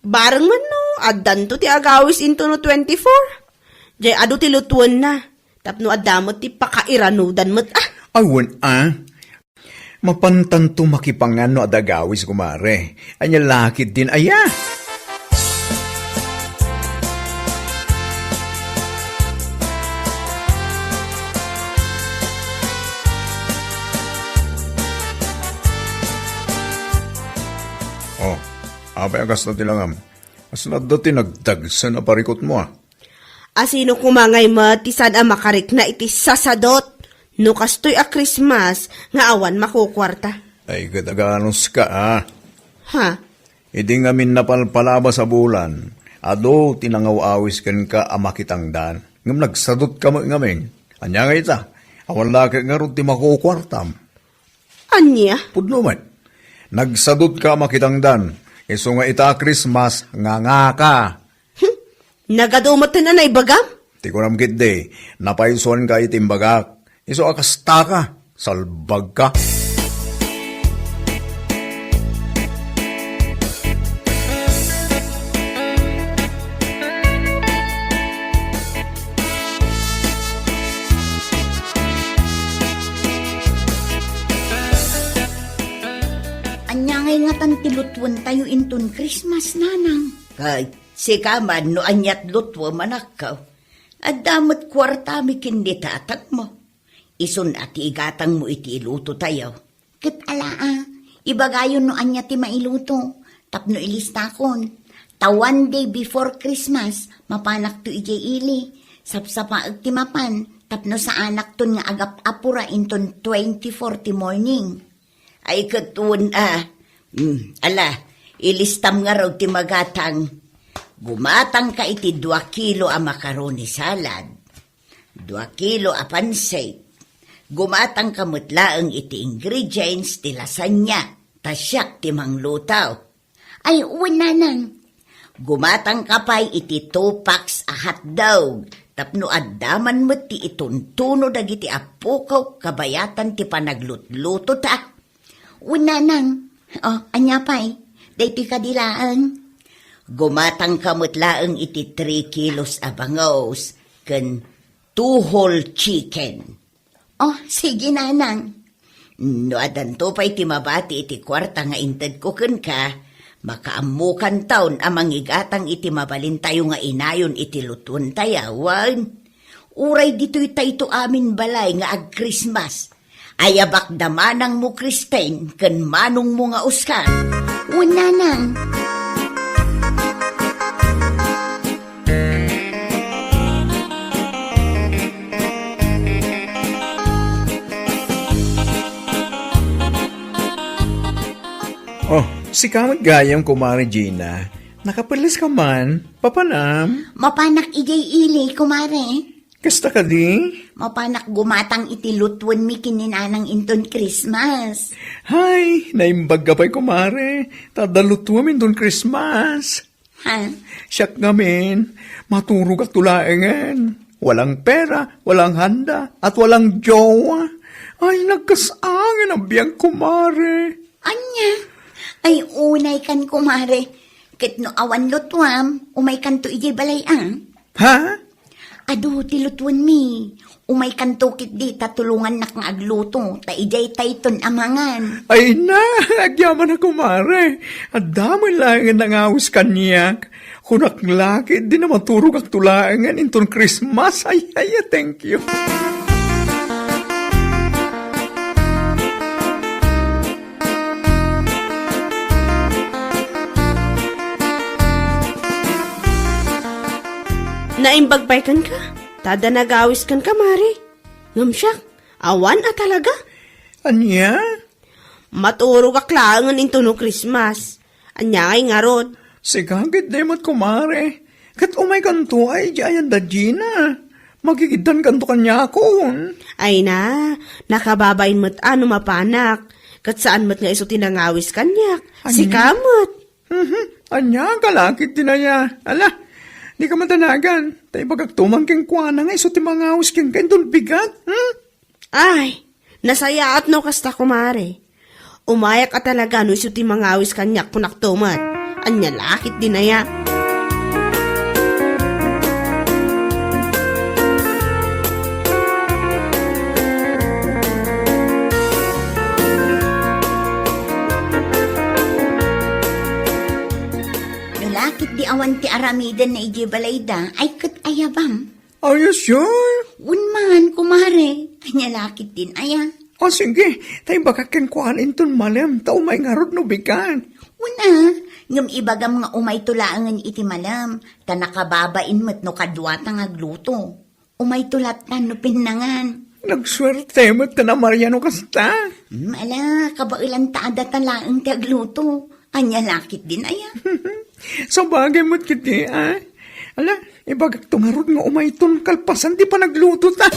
S4: Barang man no, addan to ti agawis into no 24. Jay ado ti lutuan na. Tapno adamot ti pakairanudan mat
S9: Awan mapantanto makipangano adagawis kumare. Anya lakit din aya. Oh, abay agas na tilangam. As na dati nagtagsa na parikot mo
S4: Asino kumangay mat ti sad a makarik na iti sasadot. No kastoy a Christmas nga awan makukwarta.
S9: Ay, kataganos ka
S4: Ha?
S9: Idi ngamin napalpalaba sa bulan. Ado, tinangaw-awis kan ka amakitangdan. Ngam nagsadot ka mo ngamin. Anya nga ita, awan laki nga ron ti makukwartam.
S4: Anya?
S9: Pudno man. Nagsadot ka amakitangdan. Iso nga ita Christmas, nga ka.
S4: Nagadumot na na ibagam?
S9: Ti ko namkit de, napayson ka itimbagak. Iso akasta ka, salbag ka.
S8: Anya ngay nga tan tilutwan tayo inton Christmas, nanang.
S4: Kay, si kaman no anyat lutwa manakaw. At damot kwarta mi kindi tatag mo. Isun ati igatang mo iti iluto tayo.
S8: Ket alaa, ibagayon no anya ti mailuto. Tapno ilista kon. Ta one day before Christmas, mapanak to ije ili. Sapsapaag ti mapan, tapno sa anak ton nga agap apura inton 24 ti morning.
S4: Ay katun ala, ilistam nga raw ti magatang. Gumatang ka iti 2 kilo a macaroni salad. 2 kilo a pancit. Gumatang ka mutlaang iti ingredients ti lasagna. Tasyak ti manglutaw.
S8: Ay, nanang.
S4: Gumatang ka pa'y iti 2 packs a hotdog. Tapno addaman mo ti ituntuno dagiti apukaw kabayatan ti panaglutluto ta.
S8: Nanang. Anya pa'y. Dati kadilaan.
S4: Gumatang ka mutlaang iti 3 kilos a bangos. Ken 2 whole chicken.
S8: Sige, nanang.
S4: No adanto pa'y ti mabati iti kwarta nga inted ko ken ka. Makaamukan taon amang igatang iti mabalin tayo nga inayon iti lutun tayawan. Uray dito'y tayto amin balay nga ag Christmas. Ayabak damanang mo Kristen ken manong mo nga Oscar.
S8: Nanang.
S9: Oh, si kamat gayam kumare Gina. Nakapalis ka man, papanam.
S8: Mapanak ijay ili, kumare.
S9: Kasta ka di?
S8: Mapanak gumatang iti lutwan mi kininanang inton Christmas.
S9: Hay, naimbag ka pa'y kumare. Tadaluto amin doon Christmas.
S8: Ha?
S9: Siyak ngamin, maturog at tulaengan. Walang pera, walang handa, at walang jowa. Ay, nagkasangin ang biyang kumare.
S8: Anya? Ay, unay kan kumare. Ket no awan lutwam, umay kan to ijay balay ang.
S9: Ha?
S8: Ado, tilutwan mi. Umay kantukit di, tatulungan nak nga agluto. Ta ijay tayton amangan.
S5: Ay na, agyaman na kumare. At damay lang ang nangawas kanyak. Kunak laki, di na maturog ang tulangan inton Christmas. Ay, thank you.
S4: Naimbagbay kan ka? Tada nagawis kan ka, Mari. Ngam siya, awan at talaga.
S5: Anya?
S4: Maturog aklangan into no Christmas. Anya ay nga rod.
S5: Sigagit di mat kumare. Kat umay kanto ay jayan da Gina. Magigidan kanto kanya akon.
S4: Ay na, nakababain mo't ano mapanak. Kat saan mo't nga iso tinangawis kanyak. Si kamot.
S5: Anya, kalakit din na niya. Ala, di ka matanagan. Tayo bagagtumang keng kuwana nga iso timangawis keng doon bigat.
S4: Ay, nasaya at no kasta kumare. Umayak at talaga no iso timangawis kanyak kunak tumat. Anya lakit din na ya.
S8: Nulakit di awan ti aramidan na ije balayda, ay kat ayabam.
S5: Are you sure?
S8: Unman, kumare. Anya lakit din aya.
S5: O sige, tayo bagakeng kuhanin ton malam. Tao may ngarod no bigat.
S8: Una, ngam ibagam nga umay tulaangan iti malam, ta nakababain mo't no kadwata nga agluto. Umay tulatan no pinnangan.
S5: Nagswerte mo't ka na Mariano kasta.
S8: Ala, kabailan taada talaang ti agluto. Anya lakit din aya.
S5: Sa bagay mo't kiti, ah. Ala, ibagak tungarod nga umay ton kalpasan di pa nagluto ta.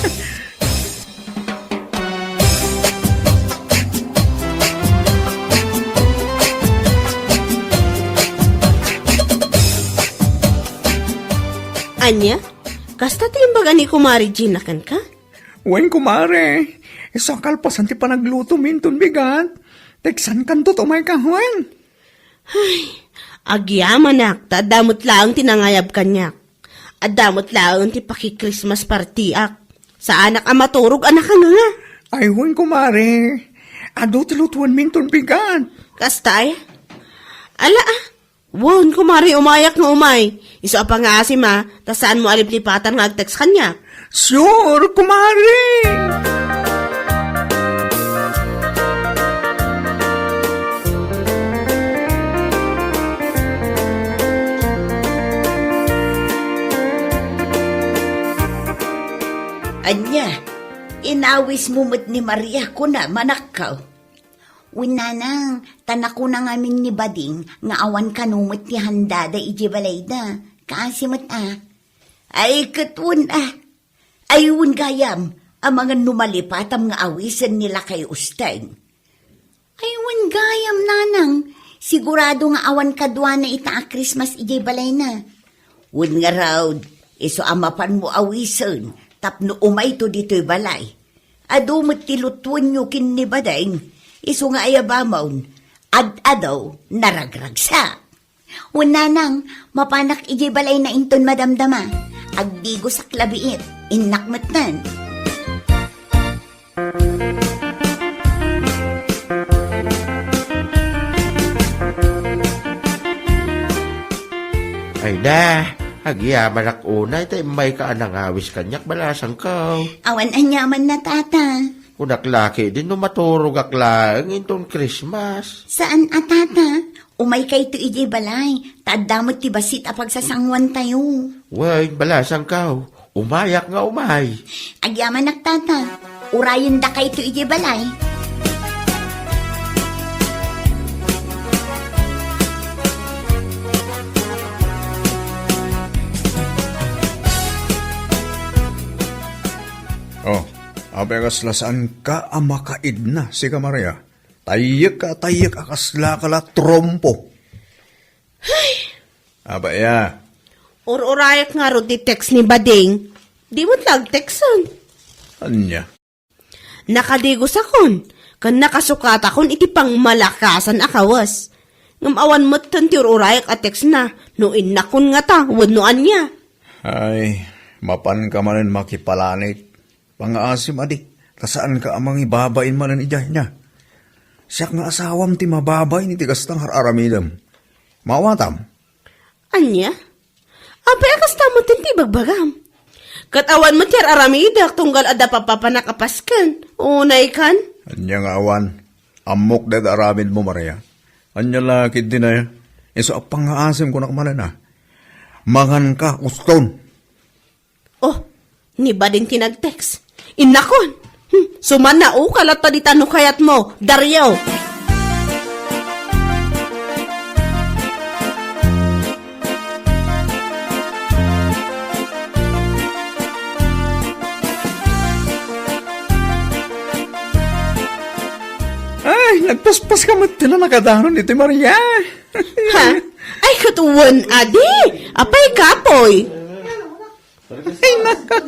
S4: Anya, kasta timbaga ni Kumari Gina kan ka?
S5: Wen kumare, isa kalpasan ti pa nagluto minton bigat. Teksan kanto to may kahwan.
S4: Agyaman nak, tadamot lang tinangayab kanyak. Adamot lang ti paki-Christmas party ak. Sa anak ang maturog, anak ka nga.
S5: Ay wen kumare, ado ti lutuan minton bigat.
S4: Kastay? Ala ah. Won, kumari umayak nga umay. Iso pa nga asim ah, tas saan mo aliplipatan nga agtext kanya?
S5: Sure, kumare.
S8: Anya, inawis mo mo't ni Maria ko na manakaw. Winanang, tanako na ngamin ni Bading, nga awan kanumot ti handa da iji balayda. Kaasimot ah. Ay katun ah. Ayun gayam, ang mga numalipatam nga awisan nila kay Ustang. Ayun gayam nanang, sigurado nga awan kadwa na ita a Christmas iji balay na. Wun nga raw, iso amapan mo awisan, tapno umay to dito'y balay. Adumot tilutun nyo kin ni Bading, iso nga ayabamaon, ad-adaw naragragsa. Una nang, mapanak iji balay na inton madamdama, agdigo sa klabiit, innakmatan.
S10: Ay na, agyaman ak unay, tayo may ka anangawis kanyak balasang kaw.
S8: Awan anyaman na tata.
S10: Kunak laki din no maturog ak lang intong Christmas.
S8: Saan atata? Umay kay to iji balay, tadamot ti basit a pagsasangwan tayo.
S10: Way, balasang kaw, umayak nga umay.
S8: Agyaman tata, urayon da kay to iji balay.
S9: Oh, abegas lasaan ka amakaid na, si Maria. Tayak akasla kala trompo. Abaya,
S4: Or-urayak nga ro di text ni Bading. Di mo tag-textan.
S9: anya.
S4: Nakadigo sa kon. Kan nakasukat akon iti pang malakasan akawas. Ngamawan mo't tanti or-urayak at text na. No inakon nga ta, wadnoan niya.
S9: Ay, Mapan ka manin makipalanit. Pangaasim adi, kasaan ka amang ibabain manin ijay niya. Siyak nga asawam ti mababay ni tigastang hararamidam. Mawatam.
S4: Anya? Abay akas tamo tinti bagbagam. Katawan mo tiyar aramidak tunggal ada papapanakapaskan. Unay kan?
S9: Anya nga awan, amok dad aramid mo Maria. Anya lakid din na iso pangaasim ko nakamanan na. Mangan ka, uston.
S4: Oh, ni ba din tinag-text? Inakon! Suman na kalat pa di tanong kayat mo, Dario!
S9: Ay, nagpaspas ka mat na nakadanon dito Maria.
S4: Ha? Ay, katuwan, adi! Apay kapoy!
S11: Ay, naka.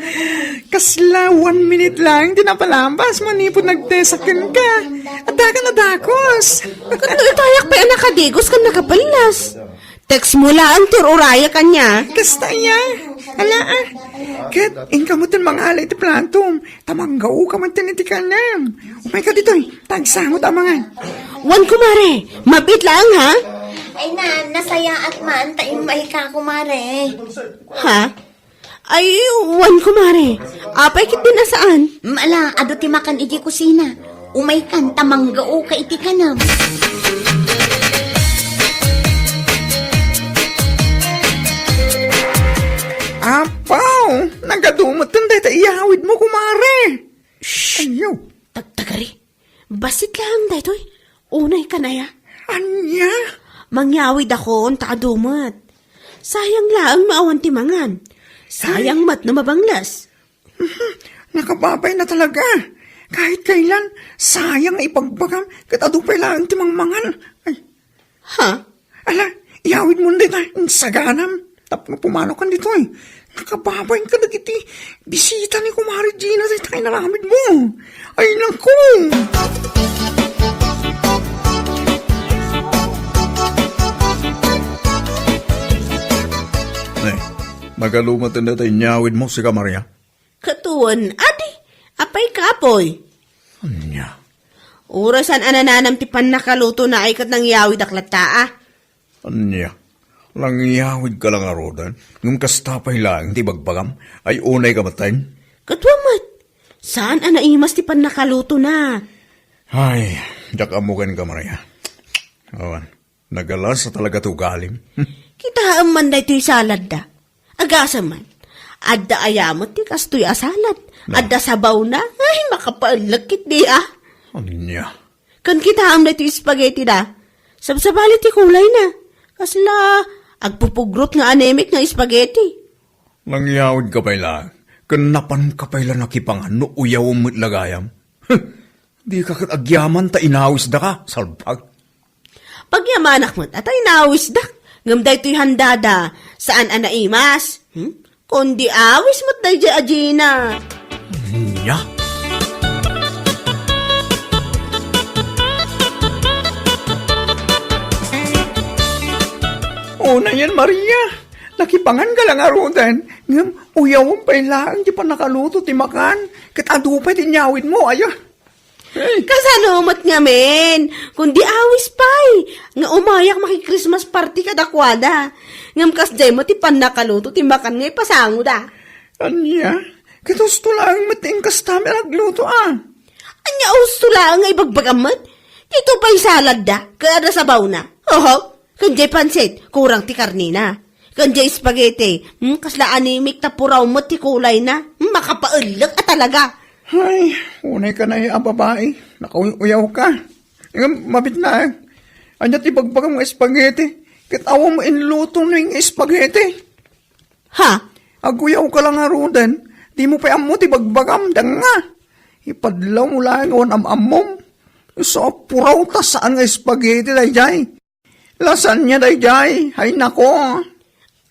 S11: Kasla, 1 minute lang, tinapalambas, manipod nagtesakin ka. At ka na dakos.
S4: Tayak pa nakadigos ka nakapalas. Text mo lang, tururaya ka niya.
S11: Kasta iya. Ala, kat, inkamutin mga alay ti plantom. Tamanggaw ka man tinitikan nam. Umay ka dito'y, tagsangot amangan.
S4: Wan kumare, mabit lang ha?
S8: Ay nasaya at maantay may ka, kumare.
S4: Ha? Ay, wan kumare. Apay kit din nasaan?
S8: Mala, ado ti makan iti kusina. Umay kan, tamanggao ka iti kanam.
S11: Apaw, nagadumot tanday ta iyawid mo, kumare. Ayaw.
S4: Tagtagari. Basit lang daytoy. Unay ka na ya.
S11: Anya?
S4: Mangyawid ako on takadumot. Sayang lang maawan timangan. Sayang mat na mabanglas.
S11: Nakababay na talaga. Kahit kailan, sayang na ipagbagam, katadupay lang timangmangan. Ay,
S4: Ha?
S11: ala, iyawid mo na tayo, saganam. Tap nga pumano kan dito eh. Nakababay ka na kiti. Bisita ni Kumari Gina sa tayo naramid mo. Ay, naku!
S9: Nay, magalumatan na tayo nyawid mo si Maria.
S4: Katuan, adi. Apay kapoy.
S9: Anya?
S4: Urasan anananam ti pan nakaluto na ay kat nang yawid aklata ah.
S9: Anya? Lang iyawid ka lang arodan. Ngum kastapay lang, di bagbagam. Ay unay ka matayin.
S4: Katwamat. Saan anaimas ti pan nakaluto na?
S9: Ay, diyak amukan ka Maria. Awan, nagalas sa talaga to galim.
S4: Kita man na ito'y salad da. Agasa man. Adda ayamot ti kastoy asalad. Adda sabaw na. Ay, makapalagkit di ah.
S9: Anya?
S4: Kan kita na ito'y spaghetti da. Sabsabalit ti kulay na. Kasla, agpupugrot nga anemic nga spaghetti.
S9: Lang iyawid ka pa'y lang. Kanapan ka pa'y lang nakipangan no uyaw mo't lagayam. Di ka agyaman ta inawis da ka, salpag.
S4: Pagyamanak mo, atay nawis dak. Ngamday to'y handada. Saan anaimas? Kundi awis mo't day di ajina.
S9: Anya?
S11: Una yan, Maria. Nakipangan ka lang arudan. Ngam, uyawang pa'y lang, di pa nakaluto ti makan. Katadupay ti nyawid mo, ayo. Hey.
S4: Kasanumat nga men. Kundi awis pa'y. Nga umayak maki-Christmas party kadakwada. Ngam kasday mo ti pan nakaluto ti makan nga ipasango da.
S11: Anya? Katusto lang mating kastami nagluto ah.
S4: Anya usto lang nga ibagbagamat. Dito pa'y salad da. Kada sabaw na. Oho. Kanjay pansit, kurang ti karnina. Kanjay spaghetti, kasla animic na puraw mo ti kulay na. Makapaulag at talaga.
S11: Ay, unay ka na yung babae. Nakauyaw ka. Ngam, mabit na. Anya ti bagbagang mga spaghetti. Katawa mo inluto na yung spaghetti.
S4: Ha?
S11: Aguyaw ka lang arudan. Di mo pa amo ti bagbagam, danga. Ipadlaw mo lang ang amamom. So, puraw ta saan nga spaghetti day jay. Lasan niya day jay. Hay nako.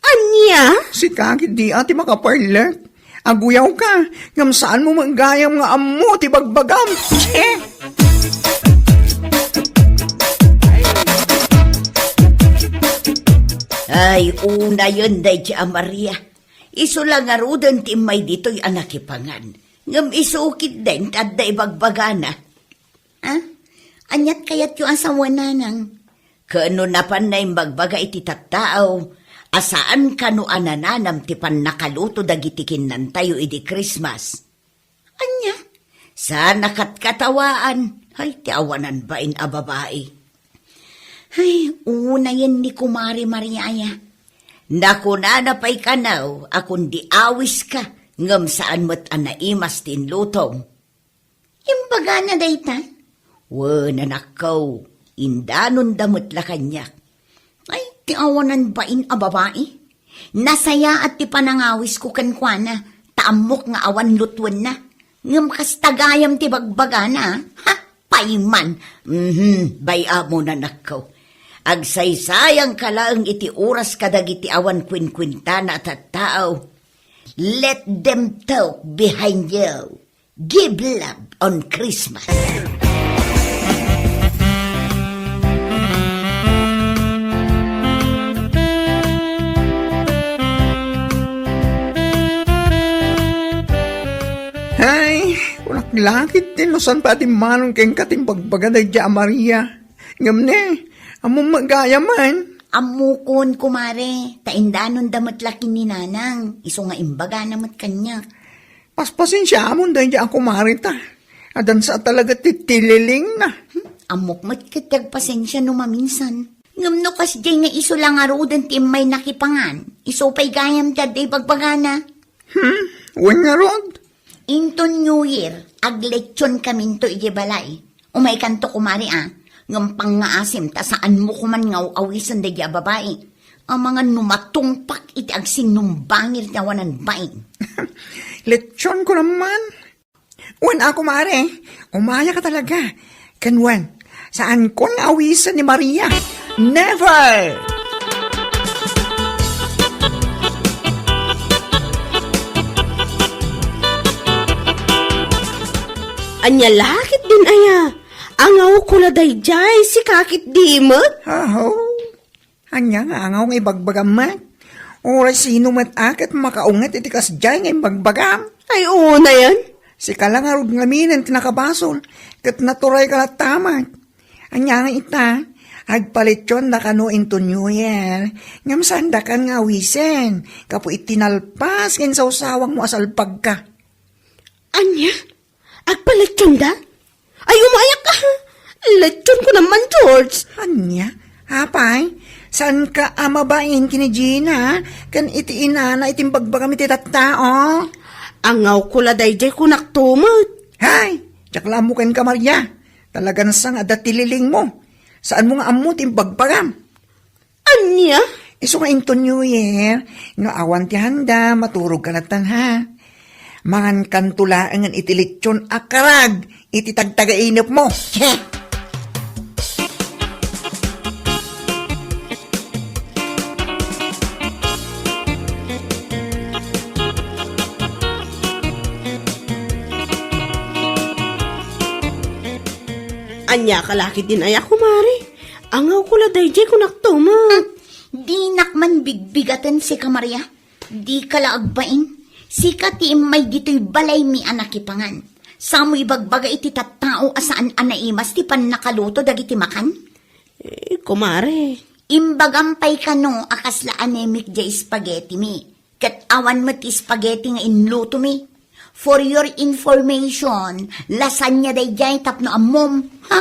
S4: Anya?
S11: Si kakit di ati makaparlek. Aguyaw ka. Ngam saan mo manggayam nga amo ti bagbagam.
S8: Ay, una yun, day Maria. Iso lang nga rudan ti may dito'y anakipangan. Ngam isukit din at da ibagbagana. Ha? Anyat kayat yung asawa nanang. Kano na pan na imbagbaga iti tattao. Asaan kano anananam ti pan nakaluto dagitikin nan tayo iti Christmas. Anya? Sana katkatawaan. Ay, ti awanan ba in a babae? Ay, una yan ni Kumari Mariaya. Naku na napay kanaw, akong di awis ka, ngam saan mo't anaimas tin lutong. Imbaga na dayta? Wana nakaw, indanon damot la kanyak. Ay, ti awanan ba in a babae? Nasaya at ti panangawis ko kankwana, taamok nga awan lutwan na. Ngam kas tagayam ti bagbaga na, ha? Paiman, baya mo na nakaw. Agsaysayang kalaang iti oras kadag iti awan kwinkwintana at tao. Let them talk behind you. Give love on Christmas.
S11: Ay, unak lakit din no san pa ating manong keng katimbagbaga da Maria. Ngam ne, among magaya man.
S8: Amukon, kumare, taindanon damot laki ni nanang. Iso nga imbaga namat kanya.
S11: Paspasin siya amon da ako marita. Adan sa talaga titililing na.
S8: Amok mat kitag pasensya no maminsan. Ngam no kas jay nga iso lang arudan ti may nakipangan. Iso pa'y gayam dad ay bagbagana.
S11: Wan nga rod.
S8: Into New Year, aglechon kamin to igibalay. Umay kanto kumari ngampang nga asim, ta saan mo kuman ngaw awisan da babae. Ang mga numatungpak iti agsin numbangir na wanan baing.
S11: Lechon ko naman. Wan ako mare, umaya ka talaga. Kanwan, saan ko nga awisan ni Maria? Never!
S4: Anya lakit din aya. Angaw ko la dayjay, si kakit di mo.
S11: Aho, anya nga angaw nga ibagbagam man. Oras sino mat akat makaungat iti kasjay nga ibagbagam.
S4: Ay, oo na yan.
S11: Si kalangarod nga minan tinakabasol, kat naturay kalatamat. Anya nga ita, agpalityon na kano into New Year, ngam sandakan nga wisen, kapo itinalpas kin sa usawang mo asalpag ka.
S4: Anya? Agpalechon da? Ay, umayak ka. Lechon ko naman, George.
S11: Anya? Hapay? Saan ka amabain kini Gina? Kan iti inana itim bagbagam iti tattao?
S4: Angaw ko la dayjay ko naktumot.
S11: Hay! Tsaklamo ken ka Maria. Talagang sang adatililing mo. Saan mo nga ammo tim bagbagam?
S4: Anya?
S11: Iso nga into New Year, no awan ti handa, maturog kalatan ha. Mangan kantulaangan iti lechon akarag, iti tagtagainip mo.
S4: Anya kalaki din aya kumari. Angaw ko la dayjay ko naktumot.
S8: Di nakman bigbigatan si Kamaria. Di ka laagbain. Sika ti may dito'y balay mi anakipangan. Samo ibagbaga iti tattao asaan anaimas ti pan nakaluto dagiti makan?
S4: Kumare.
S8: Imbagampay ka no akas la anemic jay spaghetti mi. Kat awan mo ti spaghetti nga inluto mi. For your information, lasagna day jay tapno amom. Ha?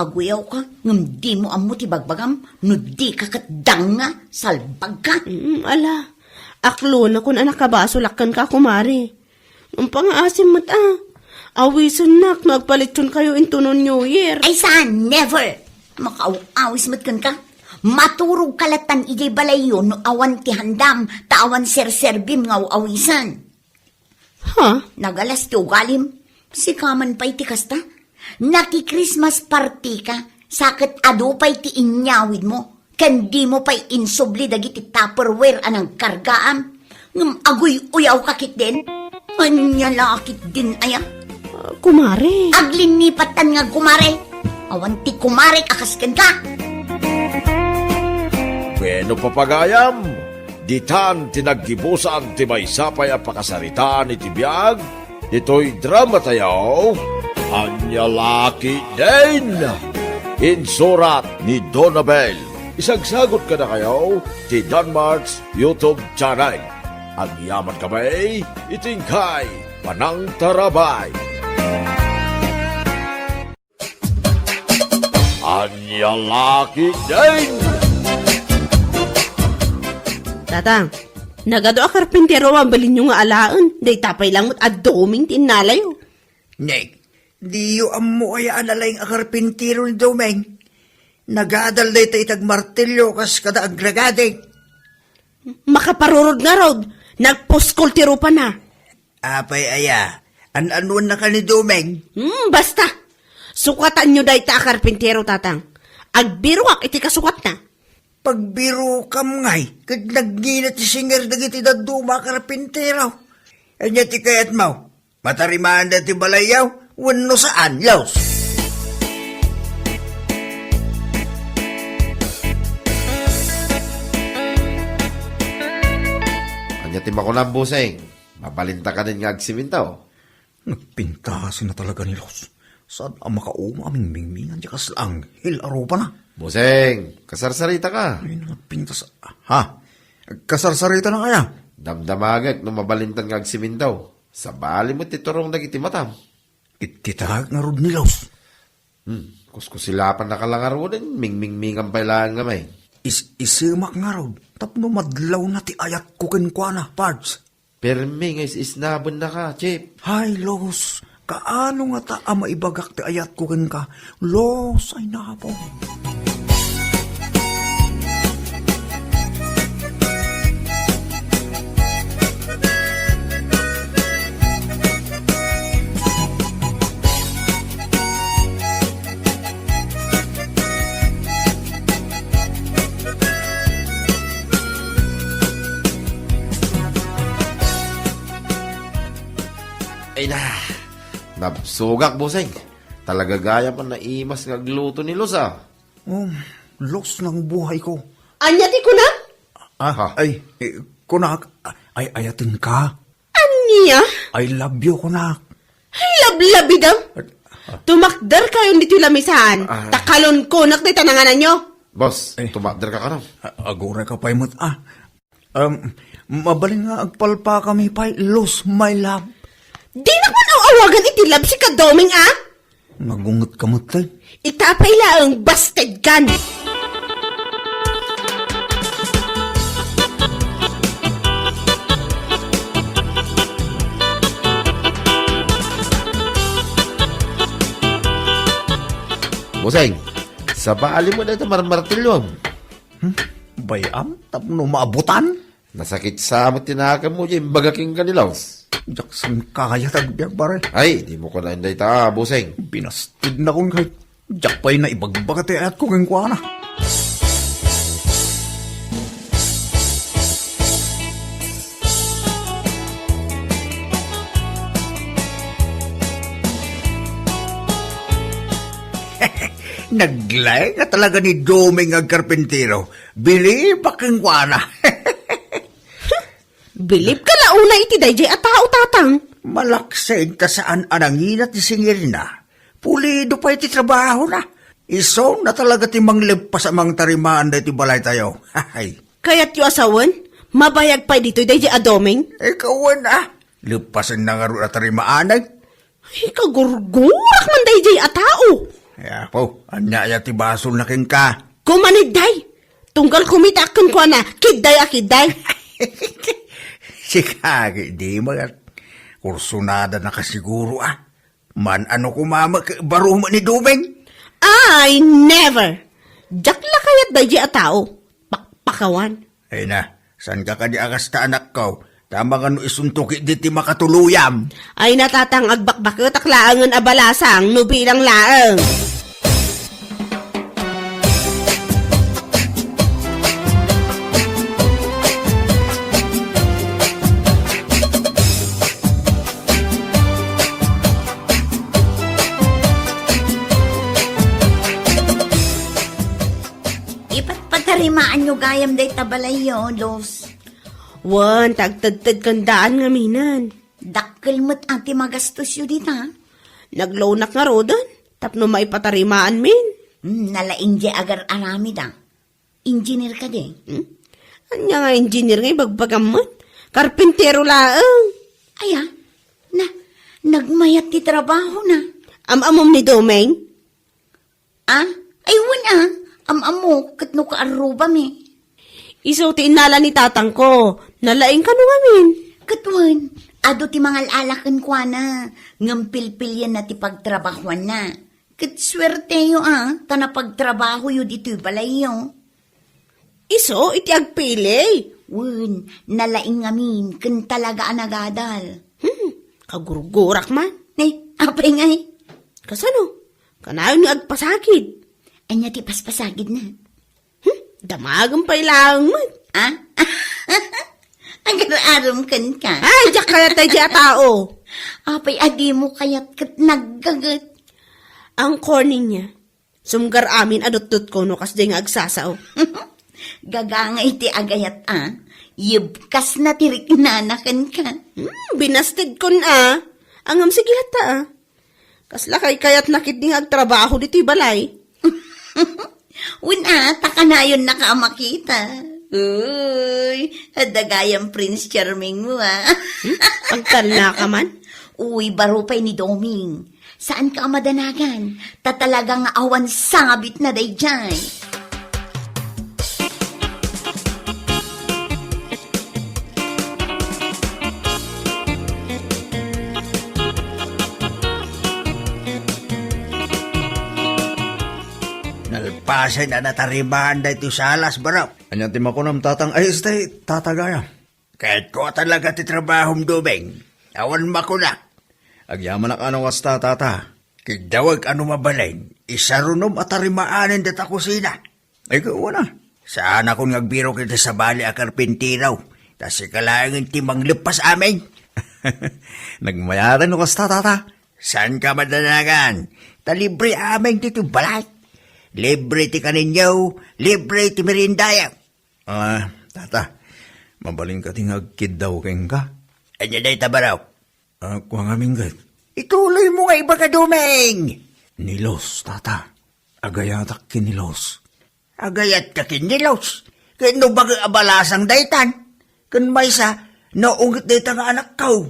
S8: Aguyaw ka, ngam di mo ammo ti bagbagam, no di ka katdanga, salbag ka.
S4: Ala. Aklo na kun anak kabaso lakkan ka kumari. Ang pang-asim mat Awisun nak, nagpalitson kayo into no New Year.
S8: Ay saan? Never! Makawis mat kan ka. Maturog kalatan ijay balayo no awan ti handam, taawan serserbim nga awisan.
S4: Ha?
S8: Nagalas ti ugalim. Si kaman pa'y ti kasta. Naki-Christmas party ka. Sakit ado pa'y ti inyawid mo. Kandi mo pa'y insubli dagiti tupperware anang kargaam. Ngam agoy uyaw kakit din. Anya lakit din aya.
S4: Kumare.
S8: Aglinipatan nga kumare. Awan ti kumare kakaskan ka.
S1: Bueno papagayam, ditan tinaggibusan ti maysapay a pakasaritaan iti biag, dito'y drama tayaw, Anya Laki Din! Insurat ni Donabel. Isagsagot ka na kayo ti Danmarks YouTube channel. Ang yaman kamay, itingkay, Panang Tarabay. Anya Laki Din!
S4: Tatang, nagado a karpintero ang balin nyo nga alaan. Day tapay lang mo't adoming tinalayo.
S11: Nek, di yu ammo ay analay ang karpintero ni Domeng. Nagadal day tayo tagmartilyo kas kada agragade.
S4: Makaparurod nga rod. Nagpuskol tiro pa na.
S11: Apay aya, an-anuan na ka ni Domeng.
S4: Basta. Sukatan nyo day ta a karpintero, tatang. Agbiruak iti kasukat na.
S11: Pagbiro kam ngay, kad nagnina ti singer dagiti daduma karpintero. Anya ti kayat mo, matarimaan na ti balayaw, wano saan, Laos.
S10: Anya ti makulang buseng. Mapalinta ka din nga agsimintaw.
S11: Nagpintasin na talaga ni Laos. Saan ang makauma aming mingmingan di kaslang hilaro pa na.
S10: Buseng, kasarsarita ka.
S11: Ay, nagpintas. Ha? Kasarsarita na kaya?
S10: Damdamagag no mabalintan nga agsimintaw. Sa bali mo titurong dagiti matam.
S11: Kititag nga rod ni Laos.
S10: Kuskusilapan na kalangar mo din. Mingmingmingan pa ilaan nga may.
S11: Isimak nga rod. Tapno madlaw na ti ayat ko kenkwana, Pards.
S10: Permi nga isnabon na ka, Chip.
S11: Hay, Los. Kaano nga ta ama ibagak ti ayat ko ken ka? Los, ay napo.
S10: Ay na, nabsugak, buseng. Talaga gaya pa na imas nga gluto ni Los, ah.
S11: Los ng buhay ko.
S4: Anya ti ko na?
S11: Ay, kunak, ay ayatin ka.
S4: Anya?
S11: I love you, kunak.
S4: Ay, lablabi daw. Tumakdar kayo dito lamisahan. Takalon ko, nakita tananganan nyo.
S10: Boss, tumakder ka ka na.
S11: Agora ka pa'y mat, mabaling nga agpalpa kami pa'y, Los, my love.
S4: Di naman ang awagan itilab si Kadoming, ah?
S11: Nagungot ka matay.
S4: Itapay lang busted kan.
S10: Buseng, sa bali mo na ito marmartilyo.
S11: Bayam, tapno maabutan.
S10: Nasakit sa amat tinakan mo yung bagaking kanilaws.
S11: Jackson kaya tagbiag bare.
S10: Ay, di mo ko na hindi ta, buseng.
S11: Binastid na kong kahit Jack pa'y na ibagbagat at ko keng kwa na. Naglay na talaga ni Doming ang karpintero. Bili pa keng kwa na.
S4: Bilib ka la una iti dayjay at tao, tatang.
S11: Malaksig ta saan anangin at isingir na. Pulido pa iti trabaho na. Iso na talaga ti manglib pa sa mga tarimaan na iti balay tayo. Hay.
S4: Kaya't yu asawan, mabayag pa dito dayjay adoming.
S11: Ikawan Lipasin na nga ro at tarimaan ay.
S4: Ay, kagurgurak man dayjay at tao.
S11: Kaya po, anya ti basol na king ka.
S4: Kumanigday. Tunggal kumitakan ko na, kiday.
S11: Si Kagi, di mga kursunada na kasiguro Man ano kumama baro ni Dumeng?
S4: I never. Jack la kayat dayjay at tao. Pakpakawan.
S11: Ay na, saan ka di akas ta anak ko? Tama ka no isuntuki di ti makatuluyam.
S4: Ay natatang agbakbakot aklaangan abalasang nubilang laang.
S8: Ipatpatarimaan nyo gayam day tabalayo, Los.
S4: Wan, tagtad-tad kandaan nga minan.
S8: Dakkel mo't ati magastos yun dito, ha?
S4: Naglonak nga rodan. Tapno maipatarimaan min.
S8: Nalaing di agar arami da. Engineer ka di.
S4: Anya nga engineer nga ibagbagamot. Karpintero laang.
S8: Aya, nagmayat ti trabaho na.
S4: Amamom ni Domeng.
S8: Ah? Aywan ah. Amamo, katno ka aruba mi.
S4: Iso ti inala ni tatang ko. Nalaing ka nung amin.
S8: Katwan, ado ti mga alalakan kwa na. Ngampilpil yan na ti pagtrabahuan na. Kat swerte yo ah. Tana pagtrabaho yo dito balay yo.
S4: Iso, iti agpili.
S8: Wen, nalaing amin. Kan talaga anagadal.
S4: Kagurugurak man.
S8: Apay nga eh.
S4: Kasano? Kanayon nga agpasakid.
S8: Anya ti paspasagid na.
S4: Damagang pailang man.
S8: Ah? Agar-aram kan ka.
S4: Ay, diyak kaya tayo diya tao.
S8: Apay adi mo kaya't kat naggagat.
S4: Ang corny niya. Sumgar amin adot-dot ko no kas di nga agsasaw.
S8: Gaganga iti agayat ah. Yibkas na tirik nanakan ka.
S4: Binasted kon Angam sige hata Kasla kay kayat nakit di nga agtrabaho dito'y balay.
S8: Wina, taka na yun nakamakita. Uy, hadagayang Prince Charming mo
S4: Pagtala ka man.
S8: Uy, barupay ni Doming. Saan ka madanagan? Tatalagang awan sangabit na day dyan.
S7: Nalpasan na natarimaan da ito sa alas, baraw.
S9: Anya ti makunam tatang ay stay tatagaya.
S7: Kahit ko talaga ti trabahong Domeng. Awan makuna.
S9: Agyaman ak ano wasta tata.
S7: Kigdawag ano mabaleng. Isarunom at tarimaanin data kusina.
S9: Ay ko na.
S7: Saan akong nagbiro kita sa bali a karpintiraw. Tas ikalangin ti manglupas amin.
S9: Nagmayaran no wasta tata.
S7: Saan ka madanagan? Talibre amin dito balay. Libre ti kaninyaw, libre ti merindaya.
S9: Tata, mabaling ka tingagkid daw keng ka.
S7: Anya day tabaraw.
S9: Kuha nga minggat.
S7: Ituloy mo nga iba ka, Domeng.
S9: Nilos, tata. Agayatak kinilos.
S7: Agayat ka kinilos. Kano ba abalasang daytan? Kan may sa, naungit dayta nga anak kau.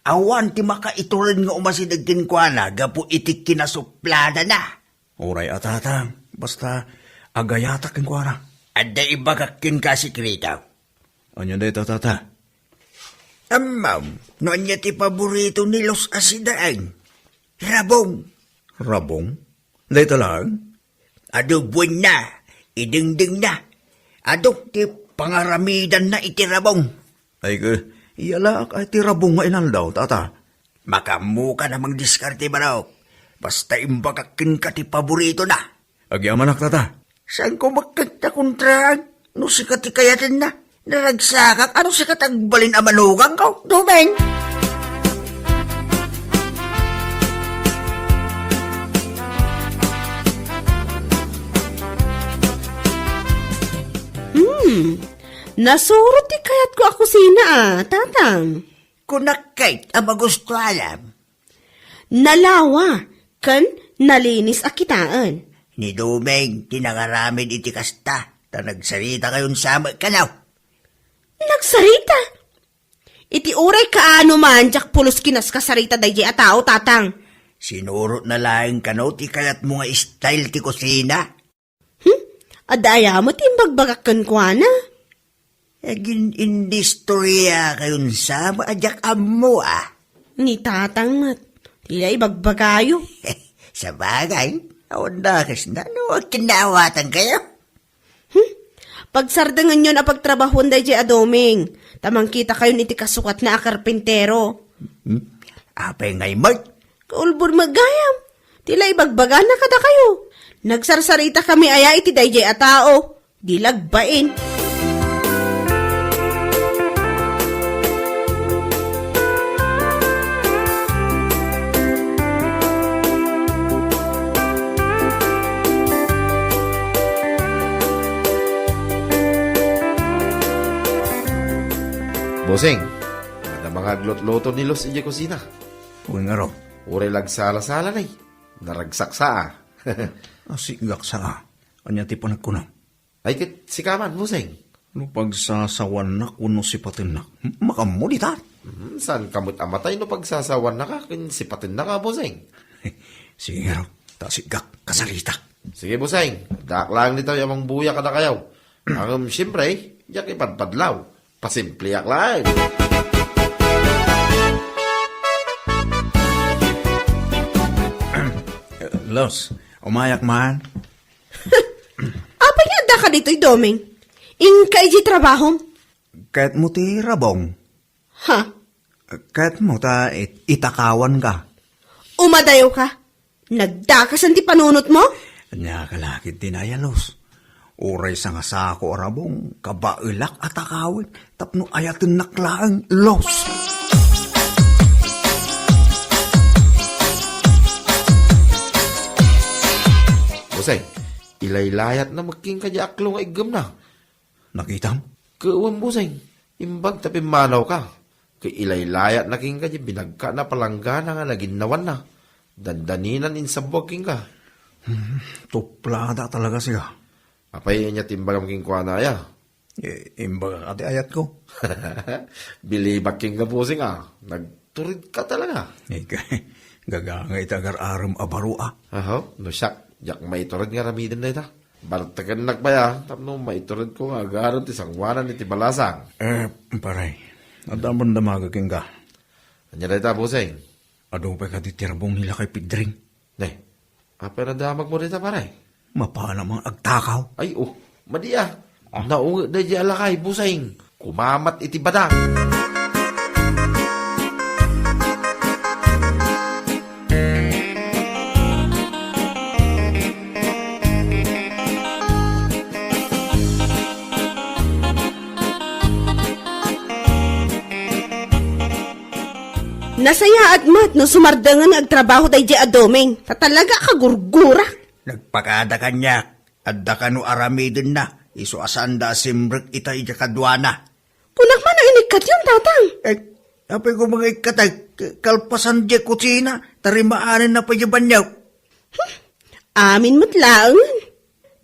S7: Awan ti makaiturin nga umasidagkin kwa na, gapu itik kinasuplada na.
S9: Oray atata, basta agayatak keng kuara.
S7: Ada iba kakin ka sikritaw.
S9: Anya day tata.
S7: Amaw, no anya ti paborito ni Los Asidaan. Rabong.
S9: Rabong? Day talang?
S7: Ado buwan na, idingding na. Ado ti pangaramidan na iti rabong.
S9: Ay ka, iyalak ay ti rabong nga inaldaw, tata.
S7: Makamu ka namang diskarte baraw. Basta imbakakin ka ti paborito na.
S9: Agyaman ak tata.
S7: Saan ko magkanta kontraan? No sikat ti kayatin na. Naragsakak, ano sikat ang balin amanugang ko? Domeng!
S4: Nasurot ti kayat ko ako sina tatang.
S7: Kunakait ang magusto alam.
S4: Nalawa, kan nalinis akitaan.
S7: Ni Domeng, tinangaramin iti kasta. Ta nagsarita kayon sama kanaw.
S4: Nagsarita? Iti uray kaano man, jak pulos kinas kasarita dahi a tao, tatang.
S7: Sinurot na laing kanaw ti kayat mo nga style ti kusina.
S4: Adaya mo timbagbagakan kwa na.
S7: Agin indistorya kayon sama, ajak amo
S4: Ni tatang mat, tila ibagbagayo.
S7: Sa bagay, awan dakas na, no, kinawatan kayo.
S4: Pagsardangan nyo na pagtrabahon dahi a Doming. Tamang kita kayo iti kasukat na akarpintero.
S7: Apay ngay Mart.
S4: Kaulbur magayam. Tila ibagbaga na kada kayo. Nagsarsarita kami aya iti dahi a tao. Di lagbain.
S10: Bossing, ada mga glot-loto ni Los ije kusina.
S11: Uy nga raw,
S10: Uray lagsala-sala na naragsak sa
S11: asigak sa anya ti panagkunam.
S10: Ay kit sikaman, Bossing.
S11: No pagsasawan na kuno si patinak, makamulitan.
S10: Saan kamot amatay no pagsasawan na ka, sipatin na ka, Bossing.
S11: Sige nga raw, tasigak kasalita.
S10: Sige, Bossing, daklang nito yung buya ka na kayaw. Siyempre, yak ipadpadlaw. Pasimpliyak lang.
S11: Los, umayak man.
S4: Apa nga da ka dito'y doming? Ingka iji trabaho?
S11: Kahit mo ti rabong,
S4: Ha?
S11: kahit mo ta itakawan ka.
S4: Umadayo ka? Nagdakasan ti panunot mo?
S11: Anya kalakit dinaya, Los. Uray sa nga sako rabong, kabailak at akawin, tapno ayatin naklaang, Los.
S10: Bossing, ilaylayat na magking kanya aklong ay gam na.
S11: Nakitam?
S10: Kawang, Bossing, imbag tapi manaw ka. Kay ilaylayat na king kanya binagka na palanggana nga naginawan na. Dandaninan insabwag king ka.
S11: Tuplada talaga siya.
S10: Apay niya timbagam king kwa na ya.
S11: Imbaga ati ayat ko.
S10: Bilibak king ka, Bossing Nagturid ka talaga.
S11: Gagangay tagar aram abarua.
S10: Aho, no siyak. Jak maiturad nga ramidan na ita. Bartagan nagbaya, tapno maiturad ko nga agaran ti sangwanan iti balasang.
S11: Paray, adaman damaga king ka.
S10: Anya na ita, Bossing.
S11: Ado pa ka titirabong nila kay Pidring.
S10: Ne, apa na damag mo dita, paray?
S11: Mapana mga agtakaw.
S10: Ay, madi Naungit na di alakay, Bossing. Kumamat iti badang.
S4: Nasaya at mat no sumardangan nga agtrabaho tayo di adoming. Tatalaga ka gurgura.
S11: Nagpakada kanya, adda ka no aramidin na, iso asanda simbrek itay di kadwana.
S4: Punak man ang inikat yung tatang.
S11: Apay ko mga ikatay, kalpasan di kusina, tarimaanin na payaban niyaw.
S4: Amin mo't laangan.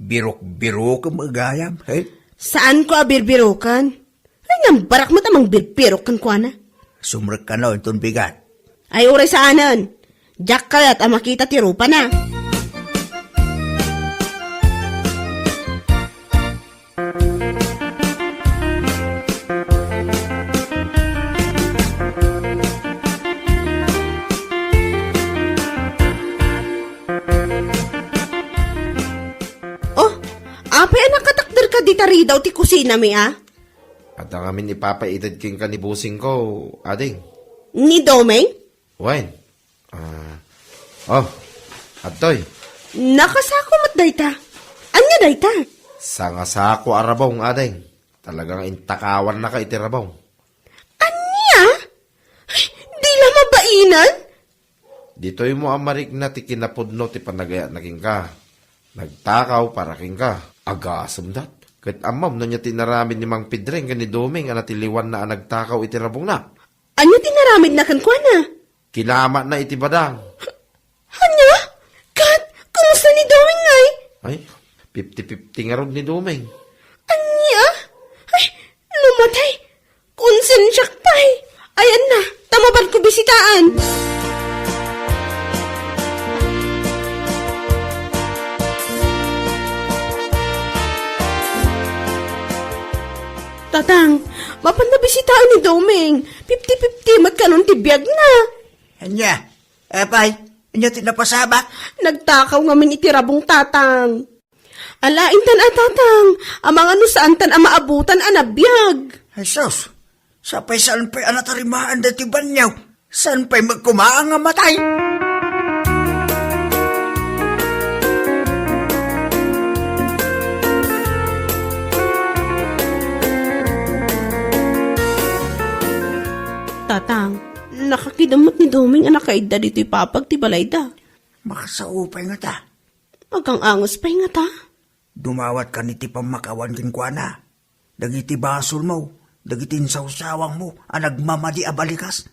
S11: Birok-birok ang magayam,
S4: Saan ko abirbirokan? Ay, nambarak mo tamang birbirokan ko na.
S11: Sumrek ka na, itong bigat.
S4: Ay, uray saanan. Jack kaya't makita ti rupa na. Oh, apay nakatakder ka di tari daw ti kusina mi
S10: At ang amin ipapaitad king ka ni Bossing ko, ading.
S4: Ni Domeng?
S10: Wine. Atoy.
S4: Nakasako mat dayta. Anya dayta?
S10: Sangasako arabong, ading. Talagang intakawan na ka iti rabaw.
S4: Anya? Ay, di lang mabainan?
S10: Dito'y mo amarik na ti kinapudno ti panagayat na king ka. Nagtakaw para king ka. Agasam dat. Kahit amam na niya tinaramin ni Mang Pidring ka ni Doming ang natiliwan na nagtakaw iti rabong na.
S4: Anya tinaramid na kankwana?
S10: Kinama na iti badang.
S4: Anya? Kat, kumusta ni Doming ngay?
S10: Ay, 50-50 nga ron ni Doming.
S4: Anya? Ay, lumatay. Konsensyak pa'y. Ayan na, tamaban ko bisitaan. Tatang, mapandabisitaan ni Doming. 50-50, magkanon tibiyag na.
S11: Anya, apay, anya tinapasaba.
S4: Nagtakaw nga min itirabong tatang. Alain tan tatang, amang ano saan tan amaabutan anabiyag.
S11: Jesus, sapay saan pa'y anatarimaan dati banyaw? Saan pa'y magkumaang nga matay?
S4: Tatang, nakakidamot ni Doming anak kaida dito'y papag ti balayda.
S11: Makasaupay nga ta.
S4: Magang angos pa'y nga ta.
S11: Dumawat ka ni ti pamakawan kinkwana. Dagiti basol mo,
S7: Dagitin sa usawang mo, ang nagmamadi abalikas.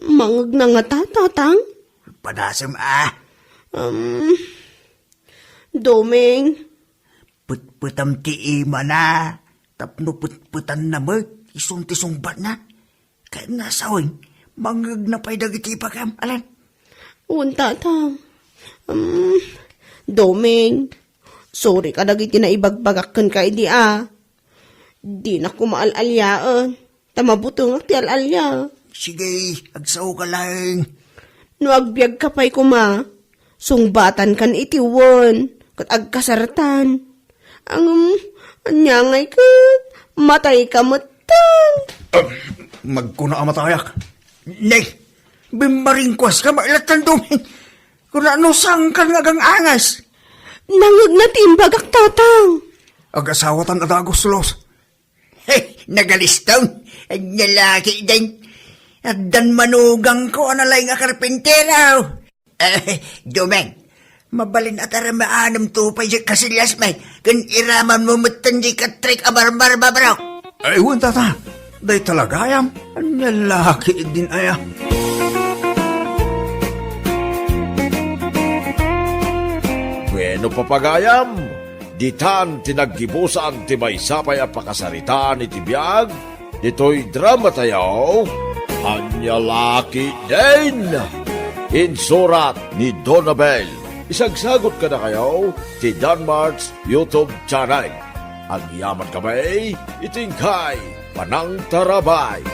S4: Mangag na nga tatang.
S7: Padasam
S4: Doming,
S7: putputam ti ima na. Tapno putputan na mo, isong-tisungbat na. Kaya nasawin, mangag na pa'y dagiti pagam, alan.
S4: unta tatang. Doming, sorry ka dagiti na ibagbagakan ka idi Di na ko maalalyaan. Tamabutong ti alalya.
S7: Sige, agsaw ka lang.
S4: No agbyag ka pa'y kuma. Sungbatan kan itiwon. Kat agkasaratan. Anyangay kat. Matay ka matan.
S3: Magkuna amatayak.
S7: Nay, bimaringkwas ka mailatan Doming. Kung ano sang ka nagang angas.
S4: Nangag na timbagak tatang.
S3: Ag-asawatan at aguslos.
S7: Hey, nagalistaw. Nalaki din. At dan manugang ko analay nga karpinteraw. Domeng, mabalin at aramaanam tupay siya kasilyas may. Kan iraman mo matandi katrik abarbar babraw.
S3: Ay, wan tata. Day talaga ayam. Nalaki din aya.
S1: Bueno papagayam, ditan tinaggibusan ti maysapay a pakasaritaan iti biag, dito'y drama tayaw, Anyalaki din! Insurat ni Donabel. Isagsagot ka na kayo ti Danmarks YouTube channel. Ang yaman kamay, itingkay, panang tarabay.